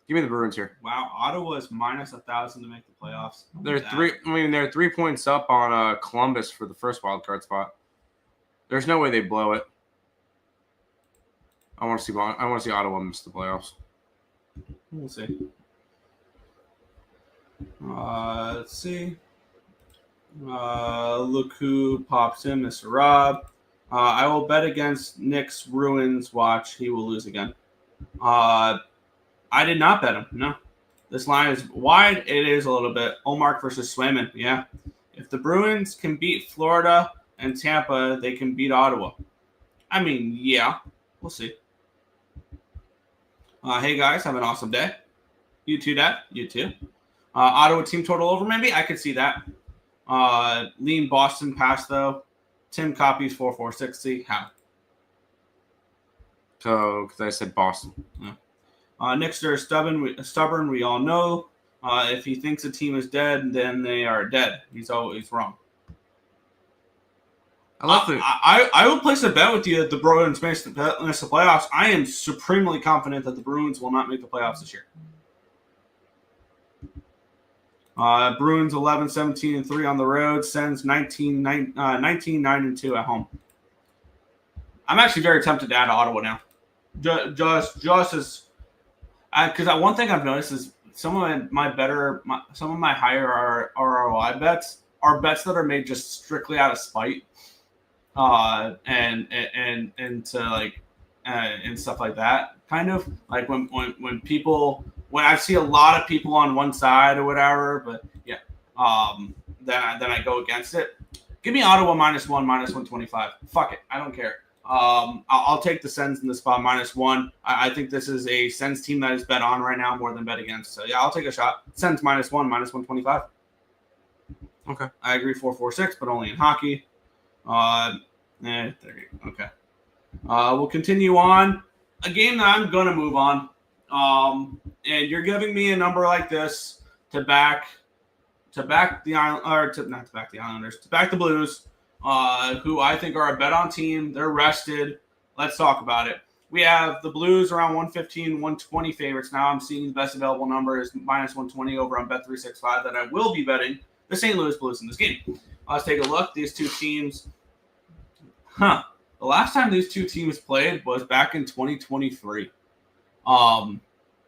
C: Give me the Bruins here.
B: Wow, Ottawa is minus 1,000 to make the playoffs.
C: They're 3 points up on Columbus for the first wild card spot. There's no way they blow it. I want to see Ottawa miss the playoffs.
B: We'll see. Let's see. Look who pops in, Mr. Rob. I will bet against Nick's Bruins watch. He will lose again. I did not bet them. No. This line is wide. It is a little bit. Olmark versus Swayman. Yeah. If the Bruins can beat Florida and Tampa, they can beat Ottawa. I mean, yeah. We'll see. Hey, guys. Have an awesome day. You too, Dad. You too. Ottawa team total over, maybe? I could see that. Lean Boston pass, though. Tim copies 4-4-60. How?
C: So, because I said Boston.
B: Yeah. Nickster is stubborn. We all know. If he thinks a team is dead, then they are dead. He's always wrong. I will place a bet with you that the Bruins miss the playoffs. I am supremely confident that the Bruins will not make the playoffs this year. Bruins 11-17-3 on the road. Sens 19-9-2 at home. I'm actually very tempted to add Ottawa now. Just as because one thing I've noticed is some of my higher ROI bets are bets that are made just strictly out of spite, and stuff like that. Kind of like when I see a lot of people on one side or whatever, but yeah, then I go against it. Give me Ottawa -1, -125. Fuck it, I don't care. I'll take the Sens in the spot -1. I think this is a Sens team that is bet on right now more than bet against. So yeah, I'll take a shot. Sens -1, -125.
C: Okay,
B: I agree 4-4-6, but only in hockey. There you go. Okay. We'll continue on. A game that I'm gonna move on. And you're giving me a number like this to back the Island, or not to back the Islanders, to back the Blues. Who I think are a bet-on team. They're rested. Let's talk about it. We have the Blues around 115, 120 favorites. Now I'm seeing the best available number is -120 over on Bet365 that I will be betting the St. Louis Blues in this game. Let's take a look. These two teams. The last time these two teams played was back in 2023.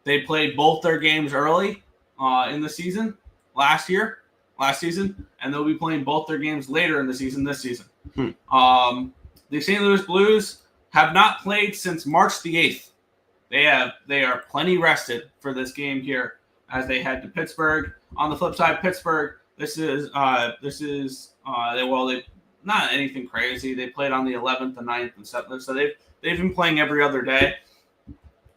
B: They played both their games early in the season last season, and they'll be playing both their games later in the season this season. The St. Louis Blues have not played since March the 8th. They are plenty rested for this game here as they head to Pittsburgh. On the flip side, Pittsburgh, they not anything crazy. They played on the 11th, the 9th, and 7th, so they've been playing every other day.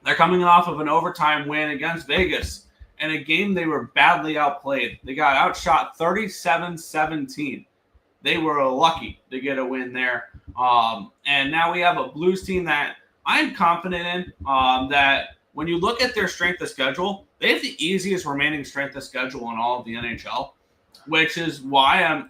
B: They're coming off of an overtime win against Vegas. In a game they were badly outplayed. They got outshot 37-17. They were lucky to get a win there. And now we have a Blues team that I'm confident in, that when you look at their strength of schedule, they have the easiest remaining strength of schedule in all of the NHL, which is why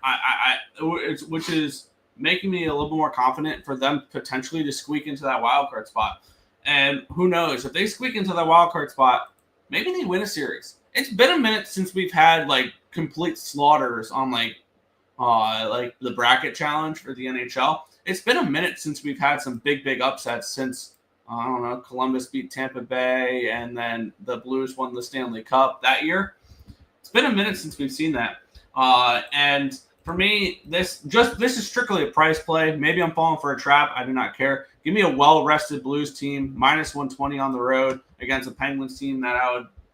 B: which is making me a little more confident for them potentially to squeak into that wild card spot. And who knows, if they squeak into that wild card spot, maybe they win a series. It's been a minute since we've had complete slaughters on the bracket challenge for the NHL. It's been a minute since we've had some big upsets since Columbus beat Tampa Bay and then the Blues won the Stanley Cup that year. It's been a minute since we've seen that. And for me, this is strictly a price play. Maybe I'm falling for a trap. I do not care. Give me a well-rested Blues team, -120 on the road against a Penguins team that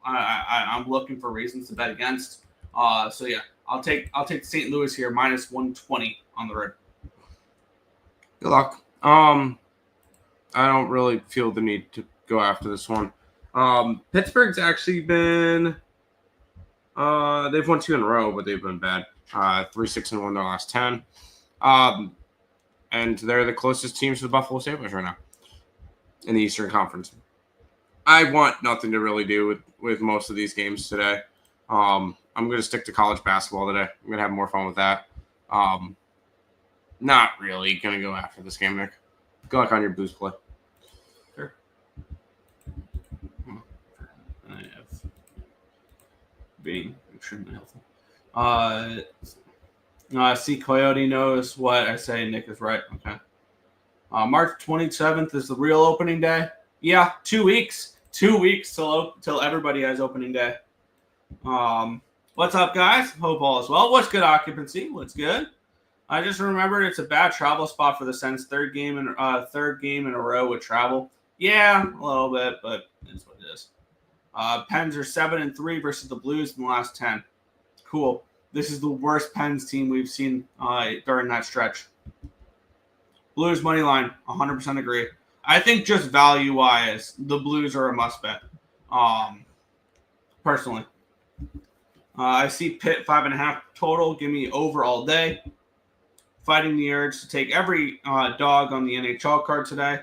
B: I'm looking for reasons to bet against. So yeah, I'll take St. Louis here, -120 on the road.
C: Good luck. I don't really feel the need to go after this one. Pittsburgh's actually been they've won 2 in a row, but they've been bad. 3-6-1 their last 10. And they're the closest teams to the Buffalo Sabres right now in the Eastern Conference. I want nothing to really do with most of these games today. I'm going to stick to college basketball today. I'm going to have more fun with that. Not really going to go after this game, Nick. Good luck on your Blues play.
B: Sure. I have being extremely helpful. I see Coyote knows what I say. Nick is right. Okay. March 27th is the real opening day. Yeah, 2 weeks. 2 weeks till everybody has opening day. What's up, guys? Hope all is well. What's good, occupancy? What's good? I just remembered it's a bad travel spot for the Sens. Third game in a row with travel. Yeah, a little bit, but it's what it is. Pens are 7-3 versus the Blues in the last 10. Cool. This is the worst Pens team we've seen during that stretch. Blues money line, 100% agree. I think just value-wise, the Blues are a must-bet. Personally. I see Pitt 5.5 total. Give me over all day. Fighting the urge to take every dog on the NHL card today.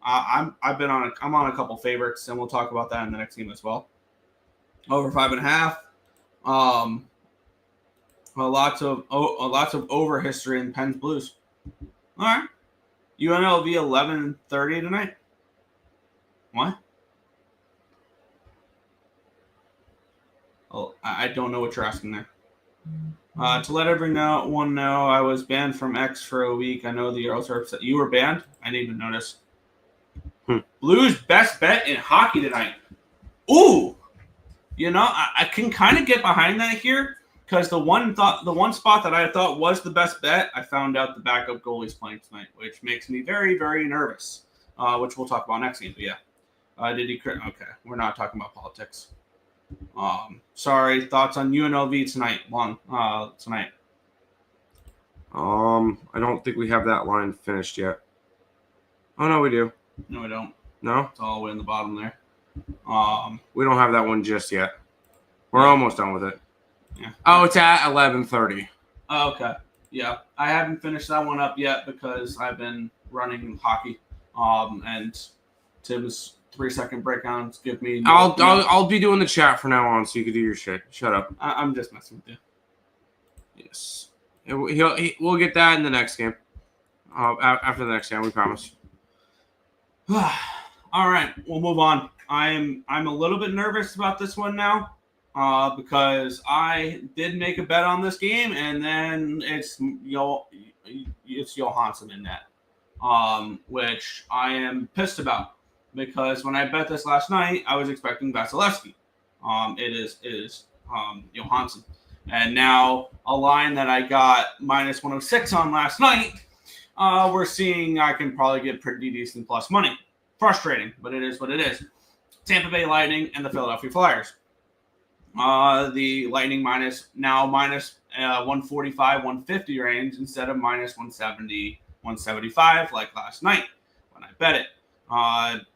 B: I'm on a couple favorites, and we'll talk about that in the next game as well. Over 5.5. Lots of over history in Pens Blues. All right. UNLV 11:30 tonight. What? Oh, I don't know what you're asking there. To let everyone know, I was banned from X for a week. I know the Earls are upset. You were banned? I didn't even notice. Blues best bet in hockey tonight. Ooh, I can kind of get behind that here because the one spot that I thought was the best bet, I found out the backup goalie's playing tonight, which makes me very, very nervous. Which we'll talk about next game. But yeah, did he? Okay, we're not talking about politics. Sorry. Thoughts on UNLV tonight? Tonight.
C: I don't think we have that line finished yet. Oh no, we do.
B: No, we don't.
C: No,
B: It's all the way in the bottom there.
C: we don't have that one just yet. We're almost done with it.
B: Yeah.
C: Oh, it's at 11:30.
B: Okay. Yeah, I haven't finished that one up yet because I've been running hockey. And Tim's 3-second breakdowns give me.
C: I'll be doing the chat from now on, so you can do your shit. Shut up.
B: I'm just messing with you.
C: Yes, we'll get that in the next game. After the next game, we promise.
B: All right, we'll move on. I'm a little bit nervous about this one now because I did make a bet on this game, and then it's Johansson in net, which I am pissed about because when I bet this last night, I was expecting Vasilevsky. It is Johansson, and now a line that I got -106 on last night. We're seeing I can probably get pretty decent plus money. Frustrating, but it is what it is. Tampa Bay Lightning and the Philadelphia Flyers. The Lightning minus 145, 150 range instead of -170, 175 like last night when I bet it. And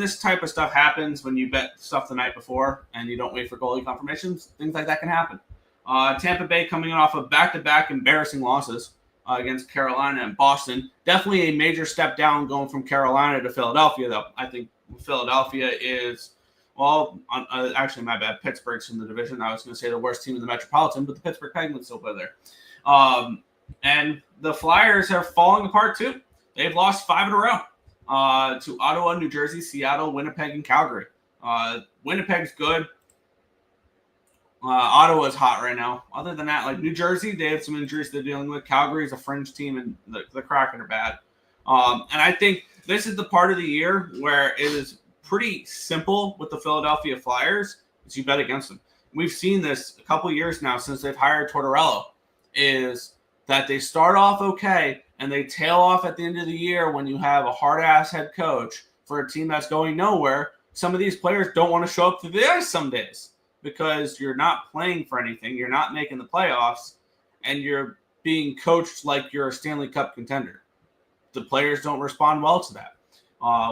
B: this type of stuff happens when you bet stuff the night before and you don't wait for goalie confirmations. Things like that can happen. Tampa Bay coming off of back-to-back embarrassing losses against Carolina and Boston. Definitely a major step down going from Carolina to Philadelphia, though. I think Philadelphia is, actually, my bad. Pittsburgh's in the division. I was going to say the worst team in the Metropolitan, but the Pittsburgh Penguins still play there. And the Flyers are falling apart, too. They've lost 5 in a row to Ottawa, New Jersey, Seattle, Winnipeg, and Calgary. Winnipeg's good. Ottawa's hot right now. Other than that, like New Jersey, they have some injuries they're dealing with. Calgary is a fringe team, and the Kraken are bad. And I think this is the part of the year where it is pretty simple with the Philadelphia Flyers is you bet against them. We've seen this a couple years now since they've hired Tortorella, is that they start off okay and they tail off at the end of the year when you have a hard-ass head coach for a team that's going nowhere. Some of these players don't want to show up to the ice some days because you're not playing for anything, you're not making the playoffs, and you're being coached like you're a Stanley Cup contender. The players don't respond well to that,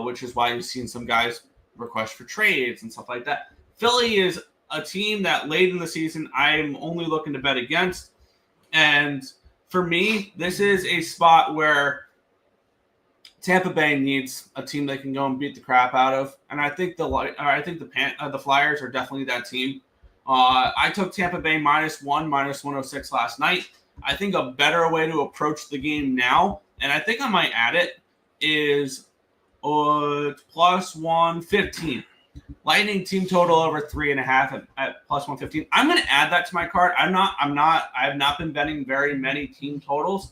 B: which is why you've seen some guys request for trades and stuff like that. Philly is a team that late in the season I'm only looking to bet against, and for me, this is a spot where Tampa Bay needs a team they can go and beat the crap out of, and I think the Flyers are definitely that team. I took Tampa Bay -1, -106 last night. I think a better way to approach the game now, and I think I might add it, is +115. Lightning team total over 3.5 at +115. I'm going to add that to my card. I have not been betting very many team totals,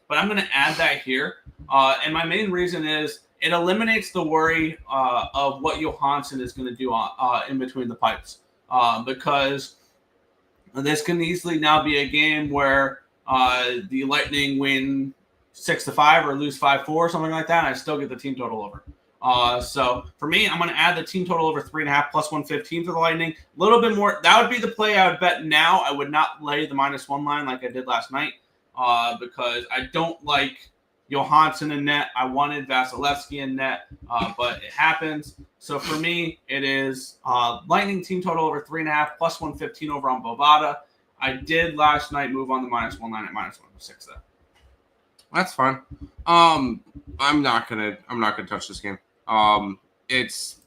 B: but I'm going to add that here. And my main reason is it eliminates the worry of what Johansson is going to do in between the pipes, because this can easily now be a game where the Lightning win 6-5 or lose 5-4, something like that, and I still get the team total over. So for me, I'm going to add the team total over 3.5 plus 115 for the Lightning. A little bit more. That would be the play I would bet now. I would not lay the -1 line like I did last night because I don't like Johansson in net. I wanted Vasilevsky in net, but it happens. So for me, it is Lightning team total over 3.5 plus 115 over on Bovada. I did last night move on the -1 line at -106 though.
C: That's fine. I'm not gonna touch this game. It's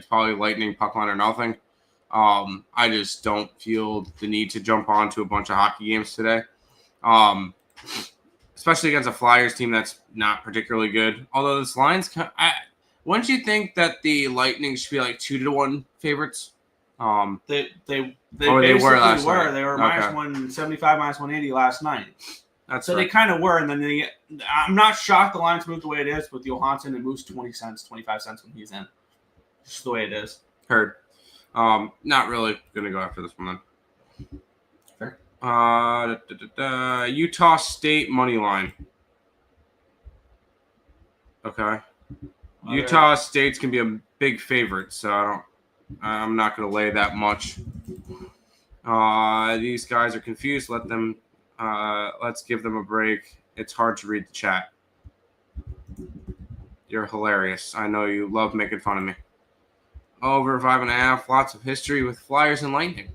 C: probably Lightning puck line or nothing. I just don't feel the need to jump onto a bunch of hockey games today. Especially against a Flyers team that's not particularly good. Although this line's, wouldn't you think that the Lightning should be like 2-1 favorites?
B: They
C: were
B: last
C: night.
B: They were
C: Okay.
B: -175, -180 last night.
C: That's
B: So
C: right.
B: they kind of were, and then I'm not shocked the line's moved the way it is with Johansson. It moves 20 cents, 25 cents when he's in. Just the way it is.
C: Heard. Not really gonna go after this one then.
B: Fair.
C: Utah State money line. Okay. Utah State's can be a big favorite, so I'm not gonna lay that much. These guys are confused. Let's give them a break. It's hard to read the chat. You're hilarious. I know you love making fun of me. Over 5.5. Lots of history with Flyers and Lightning.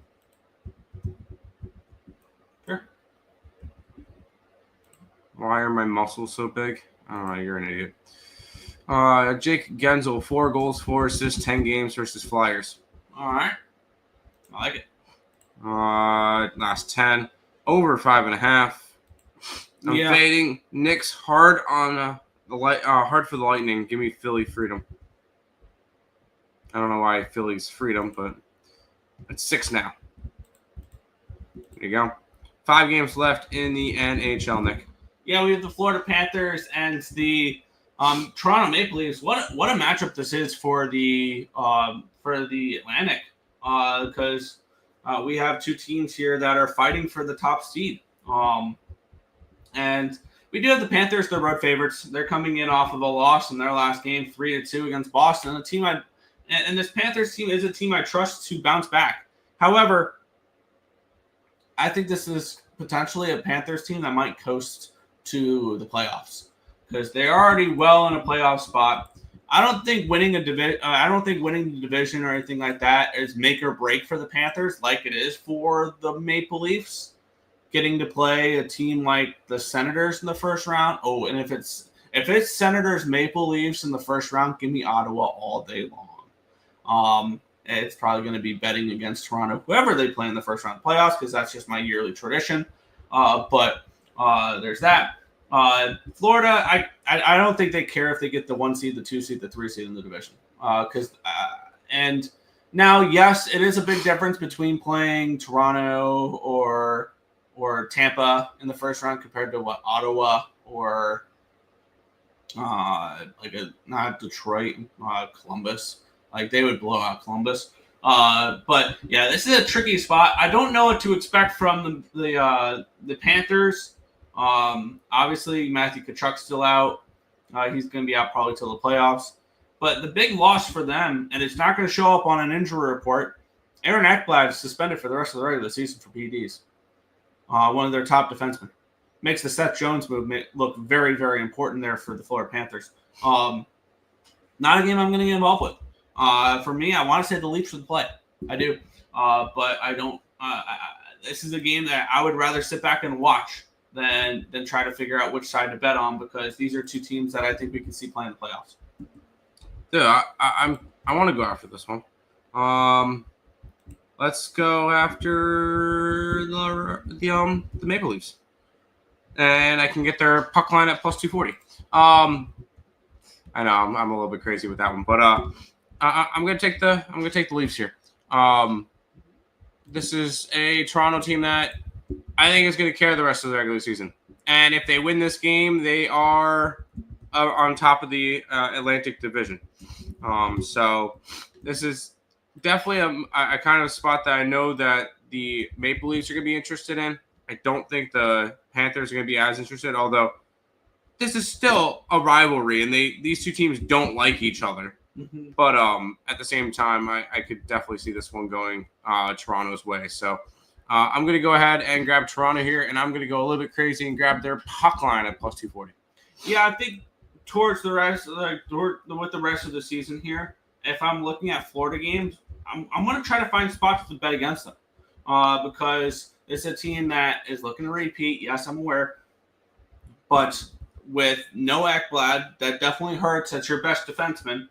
B: Sure.
C: Why are my muscles so big? I don't know. You're an idiot. Jake Genzel, 4 goals, 4 assists, 10 games versus Flyers.
B: All right. I like it.
C: Last 10. Over 5.5. I'm
B: Yeah.
C: fading. Knicks hard on hard for the Lightning. Give me Philly freedom. I don't know why Philly's freedom, but it's 6 now. There you go. 5 games left in the NHL, Nick.
B: Yeah, we have the Florida Panthers and the Toronto Maple Leafs. What a matchup this is for the Atlantic, because we have 2 teams here that are fighting for the top seed. And we do have the Panthers, the road favorites. They're coming in off of a loss in their last game, 3-2 against Boston. And this Panthers team is a team I trust to bounce back. However, I think this is potentially a Panthers team that might coast to the playoffs because they're already well in a playoff spot. I don't think winning the division or anything like that is make or break for the Panthers, like it is for the Maple Leafs. Getting to play a team like the Senators in the first round. Oh, and if it's Senators Maple Leafs in the first round, give me Ottawa all day long. It's probably going to be betting against Toronto, whoever they play in the first round of playoffs, because that's just my yearly tradition. But there's that. Florida, I don't think they care if they get the 1 seed, the 2 seed, the 3 seed in the division. And now, yes, it is a big difference between playing Toronto or Tampa in the first round compared to what Ottawa or not Detroit, Columbus. Like they would blow out Columbus. But yeah, this is a tricky spot. I don't know what to expect from the Panthers. Obviously Matthew Tkachuk's still out. He's going to be out probably till the playoffs. But the big loss for them, and it's not going to show up on an injury report, Aaron Ekblad is suspended for the rest of the regular season for PEDs. One of their top defensemen. Makes the Seth Jones movement look very, very important there for the Florida Panthers. Not a game I'm going to get involved with. For me, I want to say the Leafs should play. I do. But I don't. This is a game that I would rather sit back and watch than try to figure out which side to bet on because these are 2 teams that I think we can see play in the playoffs.
C: Dude, I want to go after this one. Let's go after the Maple Leafs, and I can get their puck line at plus 240. I know I'm a little bit crazy with that one, but I'm gonna take the Leafs here. This is a Toronto team that I think is going to carry the rest of the regular season, and if they win this game, they are on top of the Atlantic Division. So this is definitely a kind of spot that I know that the Maple Leafs are going to be interested in. I don't think the Panthers are going to be as interested, although this is still a rivalry, and these two teams don't like each other.
B: Mm-hmm.
C: But at the same time, I could definitely see this one going Toronto's way. So I'm going to go ahead and grab Toronto here, and I'm going to go a little bit crazy and grab their puck line at plus 240.
B: Yeah, I think towards the rest, with the rest of the season here, if I'm looking at Florida games, I'm going to try to find spots to bet against them because it's a team that is looking to repeat. Yes, I'm aware, but with no Ekblad, that definitely hurts. That's your best defenseman.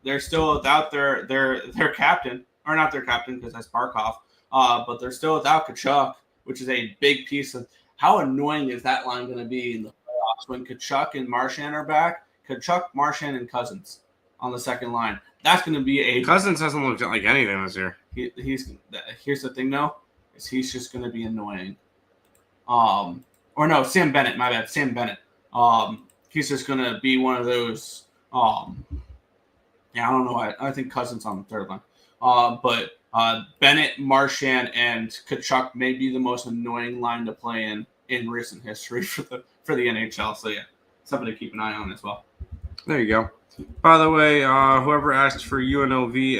B: They're still without their captain, or not their captain because that's Barkov. But they're still without Tkachuk, which is a big piece of how annoying is that line going to be in the playoffs when Tkachuk and Marchand are back. Tkachuk, Marchand, and Cousins on the second line. That's going to be a
C: Cousins hasn't looked like anything this year.
B: Here's the thing though, is he's just going to be annoying. Or no, Sam Bennett. My bad, Sam Bennett. He's just going to be one of those. I don't know. I think Cousins on the third line. But Bennett, Marchand, and Tkachuk may be the most annoying line to play in recent history for the NHL. So yeah, something to keep an eye on as well.
C: There you go. By the way, whoever asked for UNLV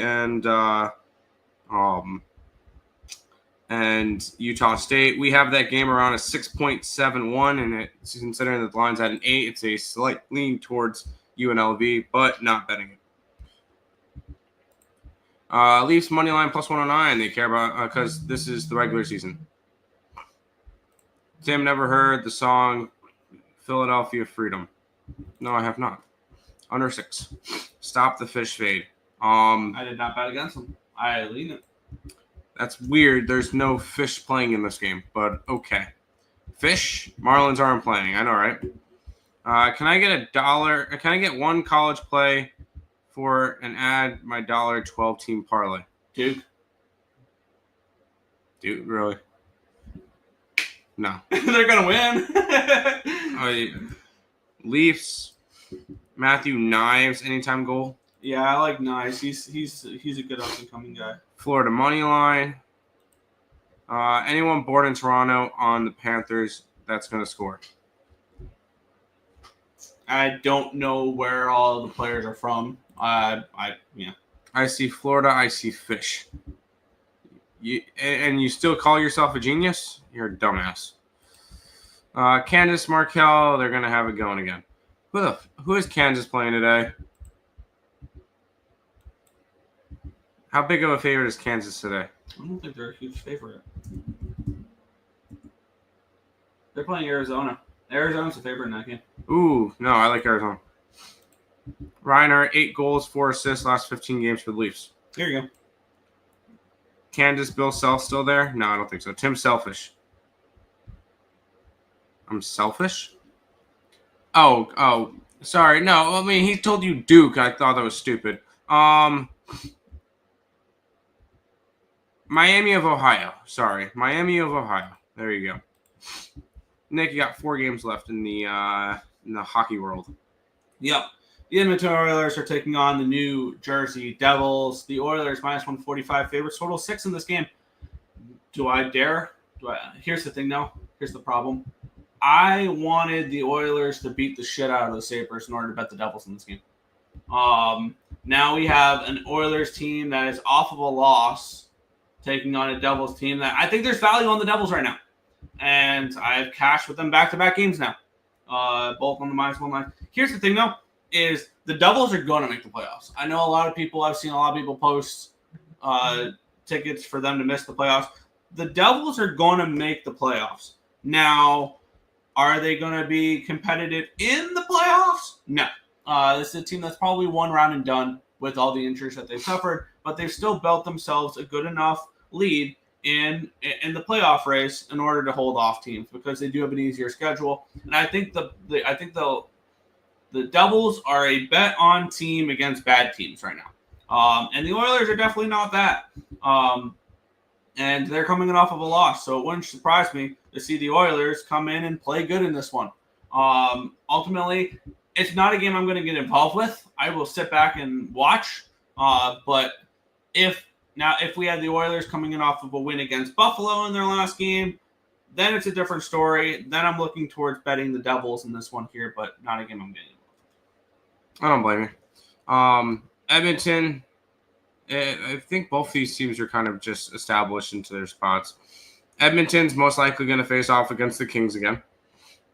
C: and Utah State, we have that game around a 6.71, and it's considering that the line's at an 8. It's a slight lean towards UNLV, but not betting it. Leafs money line plus 109. They care about because this is the regular season. Tim never heard the song Philadelphia Freedom. No, I have not. Under 6. Stop the fish fade.
B: I did not bet against them. I lean it.
C: That's weird. There's no fish playing in this game, but okay. Fish? Marlins aren't playing. I know, right? Can I get $1? Can I get one college play for and add my $12 team parlay?
B: Duke,
C: really? No.
B: They're gonna win.
C: Leafs. Matthew Knives anytime goal.
B: Yeah, I like Knives. He's a good up and coming guy.
C: Florida money line. Anyone born in Toronto on the Panthers that's going to score?
B: I don't know where all the players are from. Yeah.
C: I see Florida. I see fish. And you still call yourself a genius? You're a dumbass. Kansas Markel. They're going to have it going again. Who is Kansas playing today? How big of a favorite is Kansas today?
B: I don't think they're a huge favorite. They're playing Arizona. Arizona's a favorite in that game.
C: Ooh, no, I like Arizona. Reiner, 8 goals, 4 assists, last 15 games for the Leafs.
B: There you go.
C: Kansas, Bill Self still there? No, I don't think so. Tim Selfish. I'm selfish? Oh, sorry. No, I mean, he told you Duke. I thought that was stupid. Miami of Ohio. Sorry. Miami of Ohio. There you go. Nick, you got 4 games left in the hockey world.
B: Yep. The Edmonton Oilers are taking on the New Jersey Devils. The Oilers minus 145 favorites. Total 6 in this game. Do I dare? Here's the thing, though. Here's the problem. I wanted the Oilers to beat the shit out of the Sabres in order to bet the Devils in this game. Now we have an Oilers team that is off of a loss taking on a Devils team that I think there's value on the Devils right now. And I've cashed with them back-to-back games now. Both on the minus 1 line. Here's the thing, though, is the Devils are going to make the playoffs. I know I've seen a lot of people post tickets for them to miss the playoffs. The Devils are going to make the playoffs. Now, are they going to be competitive in the playoffs? No. This is a team that's probably one round and done with all the injuries that they've suffered, but they've still built themselves a good enough lead in the playoff race in order to hold off teams because they do have an easier schedule. And I think the Devils are a bet on team against bad teams right now. And the Oilers are definitely not that. And they're coming off of a loss, so it wouldn't surprise me to see the Oilers come in and play good in this one. Ultimately, it's not a game I'm going to get involved with. I will sit back and watch. But if we had the Oilers coming in off of a win against Buffalo in their last game, then it's a different story. Then I'm looking towards betting the Devils in this one here, but not a game I'm getting.
C: I don't blame you. Edmonton, I think both these teams are kind of just established into their spots. Edmonton's most likely going to face off against the Kings again.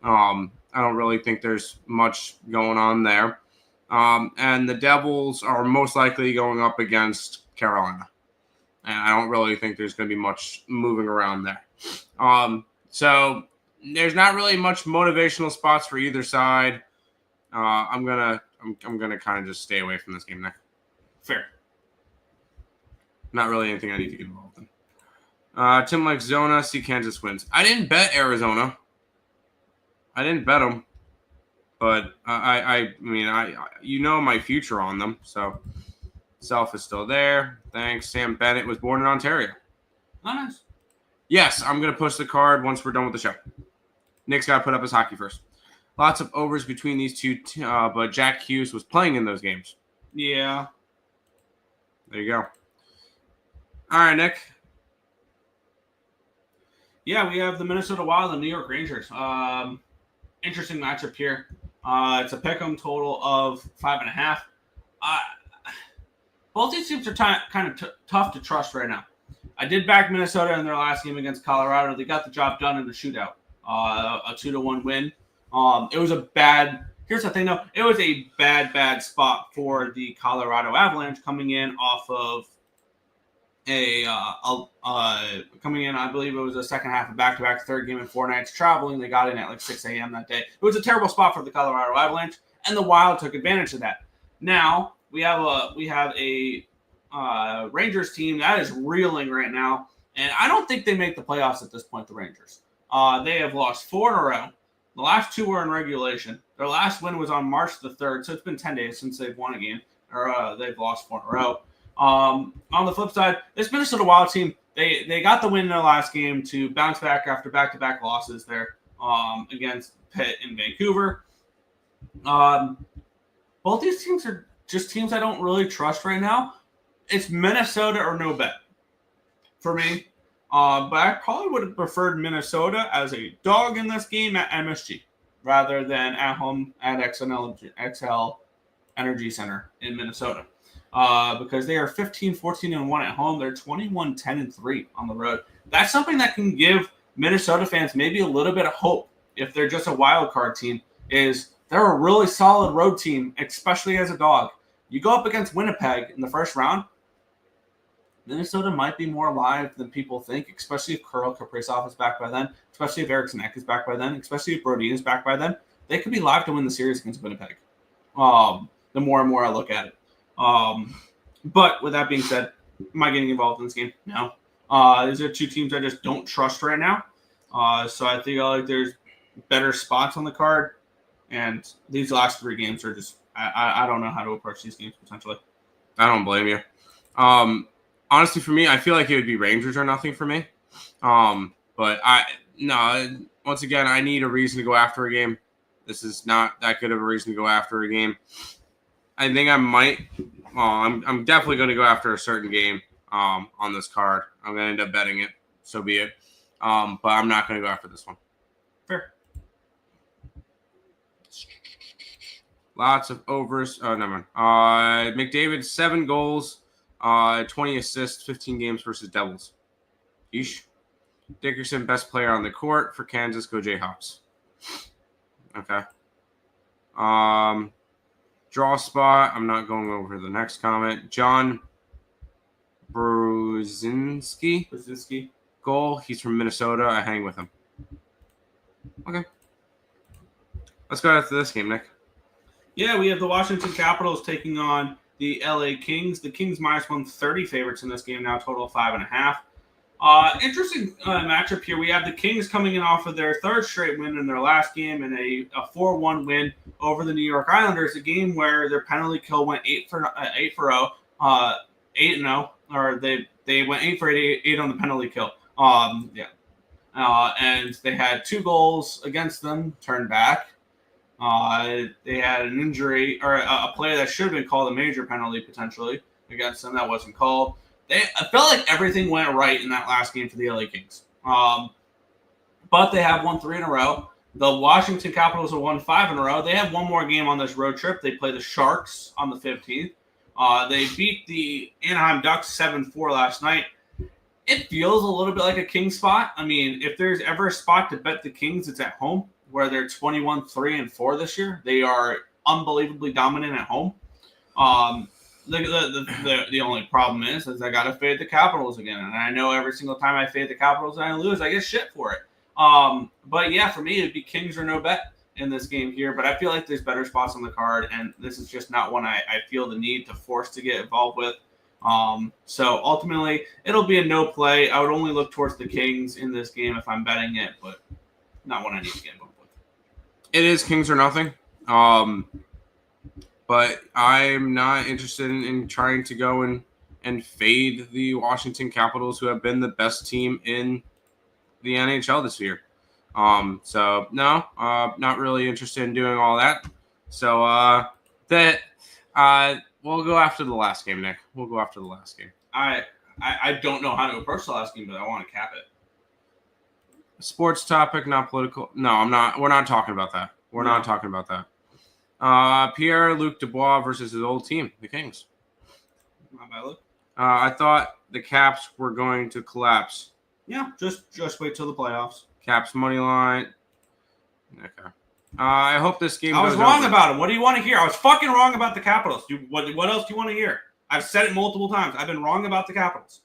C: I don't really think there's much going on there. And the Devils are most likely going up against Carolina. And I don't really think there's going to be much moving around there. So there's not really much motivational spots for either side. I'm gonna kind of just stay away from this game, Nick.
B: Fair.
C: Not really anything I need to get involved in. Tim likes Zona. See Kansas wins. I didn't bet Arizona. I didn't bet them, but I mean you know my future on them. So Self is still there. Thanks. Sam Bennett was born in Ontario.
B: Oh, nice.
C: Yes, I'm gonna push the card once we're done with the show. Nick's got to put up his hockey first. Lots of overs between these two, but Jack Hughes was playing in those games.
B: Yeah.
C: There you go. All right, Nick.
B: Yeah, we have the Minnesota Wild and New York Rangers. Interesting matchup here. It's a pick'em total of 5.5. Both these teams are kind of tough to trust right now. I did back Minnesota in their last game against Colorado. They got the job done in the shootout. A 2-1 win. It was a bad. Here's the thing, though. It was a bad spot for the Colorado Avalanche coming in off of coming in. I believe it was a second half of back-to-back, third game in 4 nights traveling. They got in at like 6 a.m. that day. It was a terrible spot for the Colorado Avalanche, and the Wild took advantage of that. Now we have a Rangers team that is reeling right now, and I don't think they make the playoffs at this point. The Rangers. They have lost 4 in a row. The last 2 were in regulation. Their last win was on March the 3rd, so it's been 10 days since they've won a game, or they've lost 4 in a row. On the flip side, this Minnesota Wild team, they got the win in their last game to bounce back after back-to-back losses there against Pitt and Vancouver. Both these teams are just teams I don't really trust right now. It's Minnesota or no bet for me. But I probably would have preferred Minnesota as a dog in this game at MSG rather than at home at XL Energy Center in Minnesota. Because they are 15-14-1 at home. They're 21-10-3 on the road. That's something that can give Minnesota fans maybe a little bit of hope if they're just a wild card team, is they're a really solid road team, especially as a dog. You go up against Winnipeg in the first round, Minnesota might be more alive than people think, especially if Earle Kaprizov is back by then, especially if Eriksson Ek is back by then, especially if Brodin is back by then. They could be live to win the series against Winnipeg. The more and more I look at it. But with that being said, am I getting involved in this game? No. These are 2 teams I just don't trust right now. So I think like there's better spots on the card, and these last 3 games are just I don't know how to approach these games potentially.
C: I don't blame you. Honestly, for me, I feel like it would be Rangers or nothing for me. But once again, I need a reason to go after a game. This is not that good of a reason to go after a game. I think I might. I'm definitely going to go after a certain game on this card. I'm going to end up betting it. So be it. But I'm not going to go after this one.
B: Fair.
C: Lots of overs. Oh, never mind. McDavid, 7 goals, 20 assists, 15 games versus Devils. Yeesh. Dickerson, best player on the court for Kansas. Go Jayhawks. Okay. Draw spot. I'm not going over the next comment. John Brzezinski. Goal. He's from Minnesota. I hang with him. Okay. Let's go after this game, Nick.
B: Yeah, we have the Washington Capitals taking on the LA Kings. The Kings -130 favorites in this game now, total of 5.5. Interesting matchup here. We have the Kings coming in off of their 3rd straight win in their last game and a 4-1 win over the New York Islanders, a game where their penalty kill went 8-0, or they went 8 for 8 on the penalty kill. And they had 2 goals against them turned back. They had an injury or a play that should have been called a major penalty potentially against them that wasn't called. I felt like everything went right in that last game for the LA Kings. But but they have won 3 in a row. The Washington Capitals have won 5 in a row. They have one more game on this road trip. They play the Sharks on the 15th. They beat the Anaheim Ducks 7-4 last night. It feels a little bit like a Kings spot. I mean, if there's ever a spot to bet the Kings, it's at home, where they're 21-3-4 this year. They are unbelievably dominant at home. The only problem is I got to fade the Capitals again. And I know every single time I fade the Capitals and I lose, I get shit for it. But yeah, for me, it'd be Kings or no bet in this game here. But I feel like there's better spots on the card, and this is just not one I feel the need to force to get involved with. So ultimately, it'll be a no play. I would only look towards the Kings in this game if I'm betting it, but not one I need to get involved with.
C: It is Kings or nothing. But I'm not interested in trying to go and fade the Washington Capitals, who have been the best team in the NHL this year. So no, not really interested in doing all that. So we'll go after the last game, Nick. We'll go after the last game.
B: I don't know how to approach the last game, but I want to cap it.
C: Sports topic, not political. No, I'm not. We're not talking about that. We're not talking about that. Pierre-Luc Dubois versus his old team, the Kings.
B: Not bad, Luke.
C: I thought the Caps were going to collapse.
B: Yeah, just wait till the playoffs.
C: Caps money line. Okay. I hope this game.
B: I was wrong about him. What do you want to hear? I was fucking wrong about the Capitals. What else do you want to hear? I've said it multiple times. I've been wrong about the Capitals.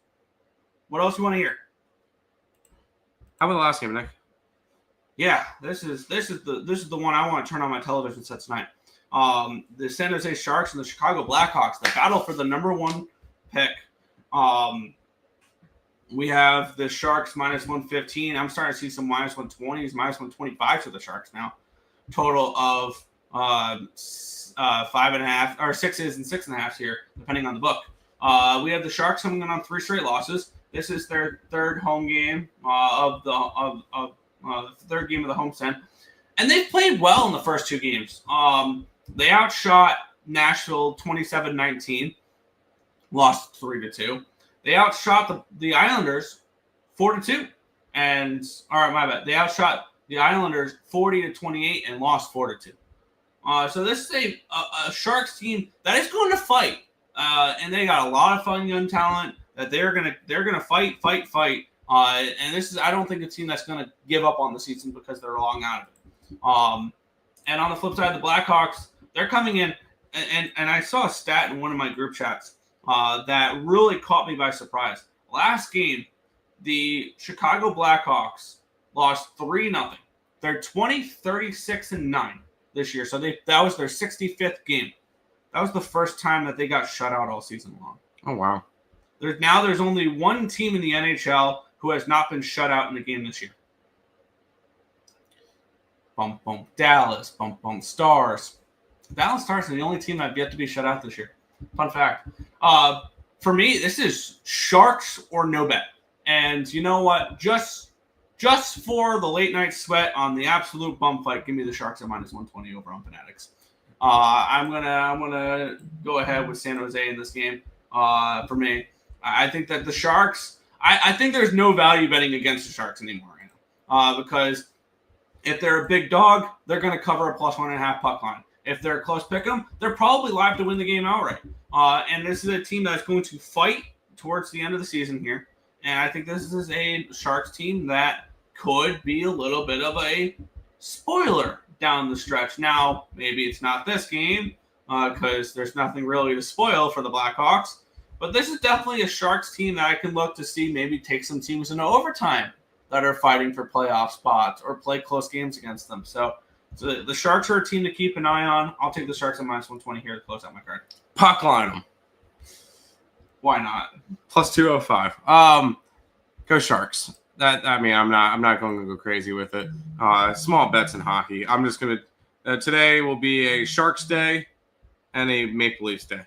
B: What else do you want to hear?
C: How about the last game, Nick?
B: Yeah, this is the one I want to turn on my television set tonight. The San Jose Sharks and the Chicago Blackhawks, the battle for the number 1 pick. We have the Sharks minus 115. I'm starting to see some minus 120s, minus 125 for the Sharks now. Total of 5.5 or 6s and 6.5s here, depending on the book. We have the Sharks coming in on 3 straight losses. This is their third home game of the third game of the homestand, and they've played well in the first 2 games. They outshot Nashville 27-19, lost 3-2. They outshot the Islanders 4-2, they outshot the Islanders 40-28 and lost 4-2. So this is a Sharks team that is going to fight, and they got a lot of fun young talent that they're gonna fight. And this is, I don't think, a team that's gonna give up on the season because they're long out of it. And on the flip side, the Blackhawks, they're coming in, and I saw a stat in one of my group chats that really caught me by surprise. Last game, the Chicago Blackhawks lost 3-0. They're 36-9 this year. So that was their 65th game. That was the first time that they got shut out all season long.
C: Oh, wow.
B: There's only one team in the NHL who has not been shut out in the game this year. Bum, bum, Dallas. Bum, bum, Stars. Dallas Stars are the only team that have yet to be shut out this year. Fun fact. For me, this is Sharks or no bet. And you know what? Just for the late night sweat on the absolute bum fight, give me the Sharks at minus 120 over on Fanatics. I'm gonna go ahead with San Jose in this game. For me, I think that the Sharks. I think there's no value betting against the Sharks anymore right now, because if they're a big dog, they're going to cover a plus 1.5 puck line. If they're a close pick'em, they're probably live to win the game outright. And this is a team that's going to fight towards the end of the season here. And I think this is a Sharks team that could be a little bit of a spoiler down the stretch. Now, maybe it's not this game because there's nothing really to spoil for the Blackhawks. But this is definitely a Sharks team that I can look to see maybe take some teams into overtime that are fighting for playoff spots or play close games against them. So the Sharks are a team to keep an eye on. I'll take the Sharks at minus 120 here to close out my card.
C: Puck line them.
B: Why not?
C: Plus 205. Go Sharks. I'm not going to go crazy with it. Small bets in hockey. I'm just going to today will be a Sharks day and a Maple Leafs day.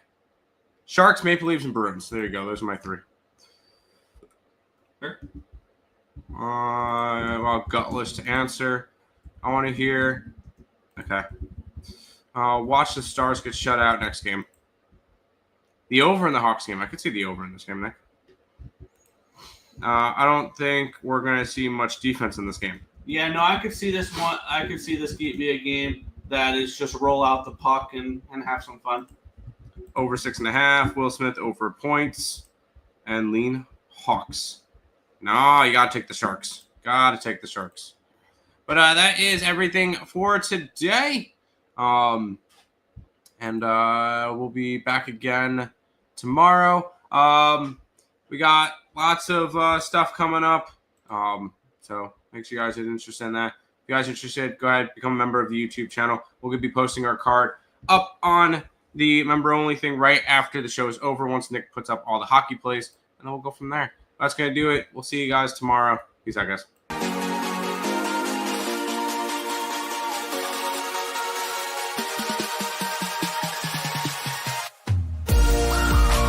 C: Sharks, Maple Leafs, and Bruins. There you go. Those are my 3.
B: Sure.
C: Well, gutless to answer. I want to hear. Okay. Watch the Stars get shut out next game. The over in the Hawks game. I could see the over in this game, Nick. I don't think we're going to see much defense in this game.
B: Yeah, no, I could see this one. I could see this be a game that is just roll out the puck and have some fun.
C: Over 6.5. Will Smith over points. And lean Hawks. No, you got to take the Sharks. Got to take the Sharks. But that is everything for today. And we'll be back again tomorrow. We got lots of stuff coming up. So make sure you guys are interested in that. If you guys are interested, go ahead, become a member of the YouTube channel. We're going to be posting our card up on the member-only thing right after the show is over, once Nick puts up all the hockey plays, and then we'll go from there. That's going to do it. We'll see you guys tomorrow. Peace out, guys.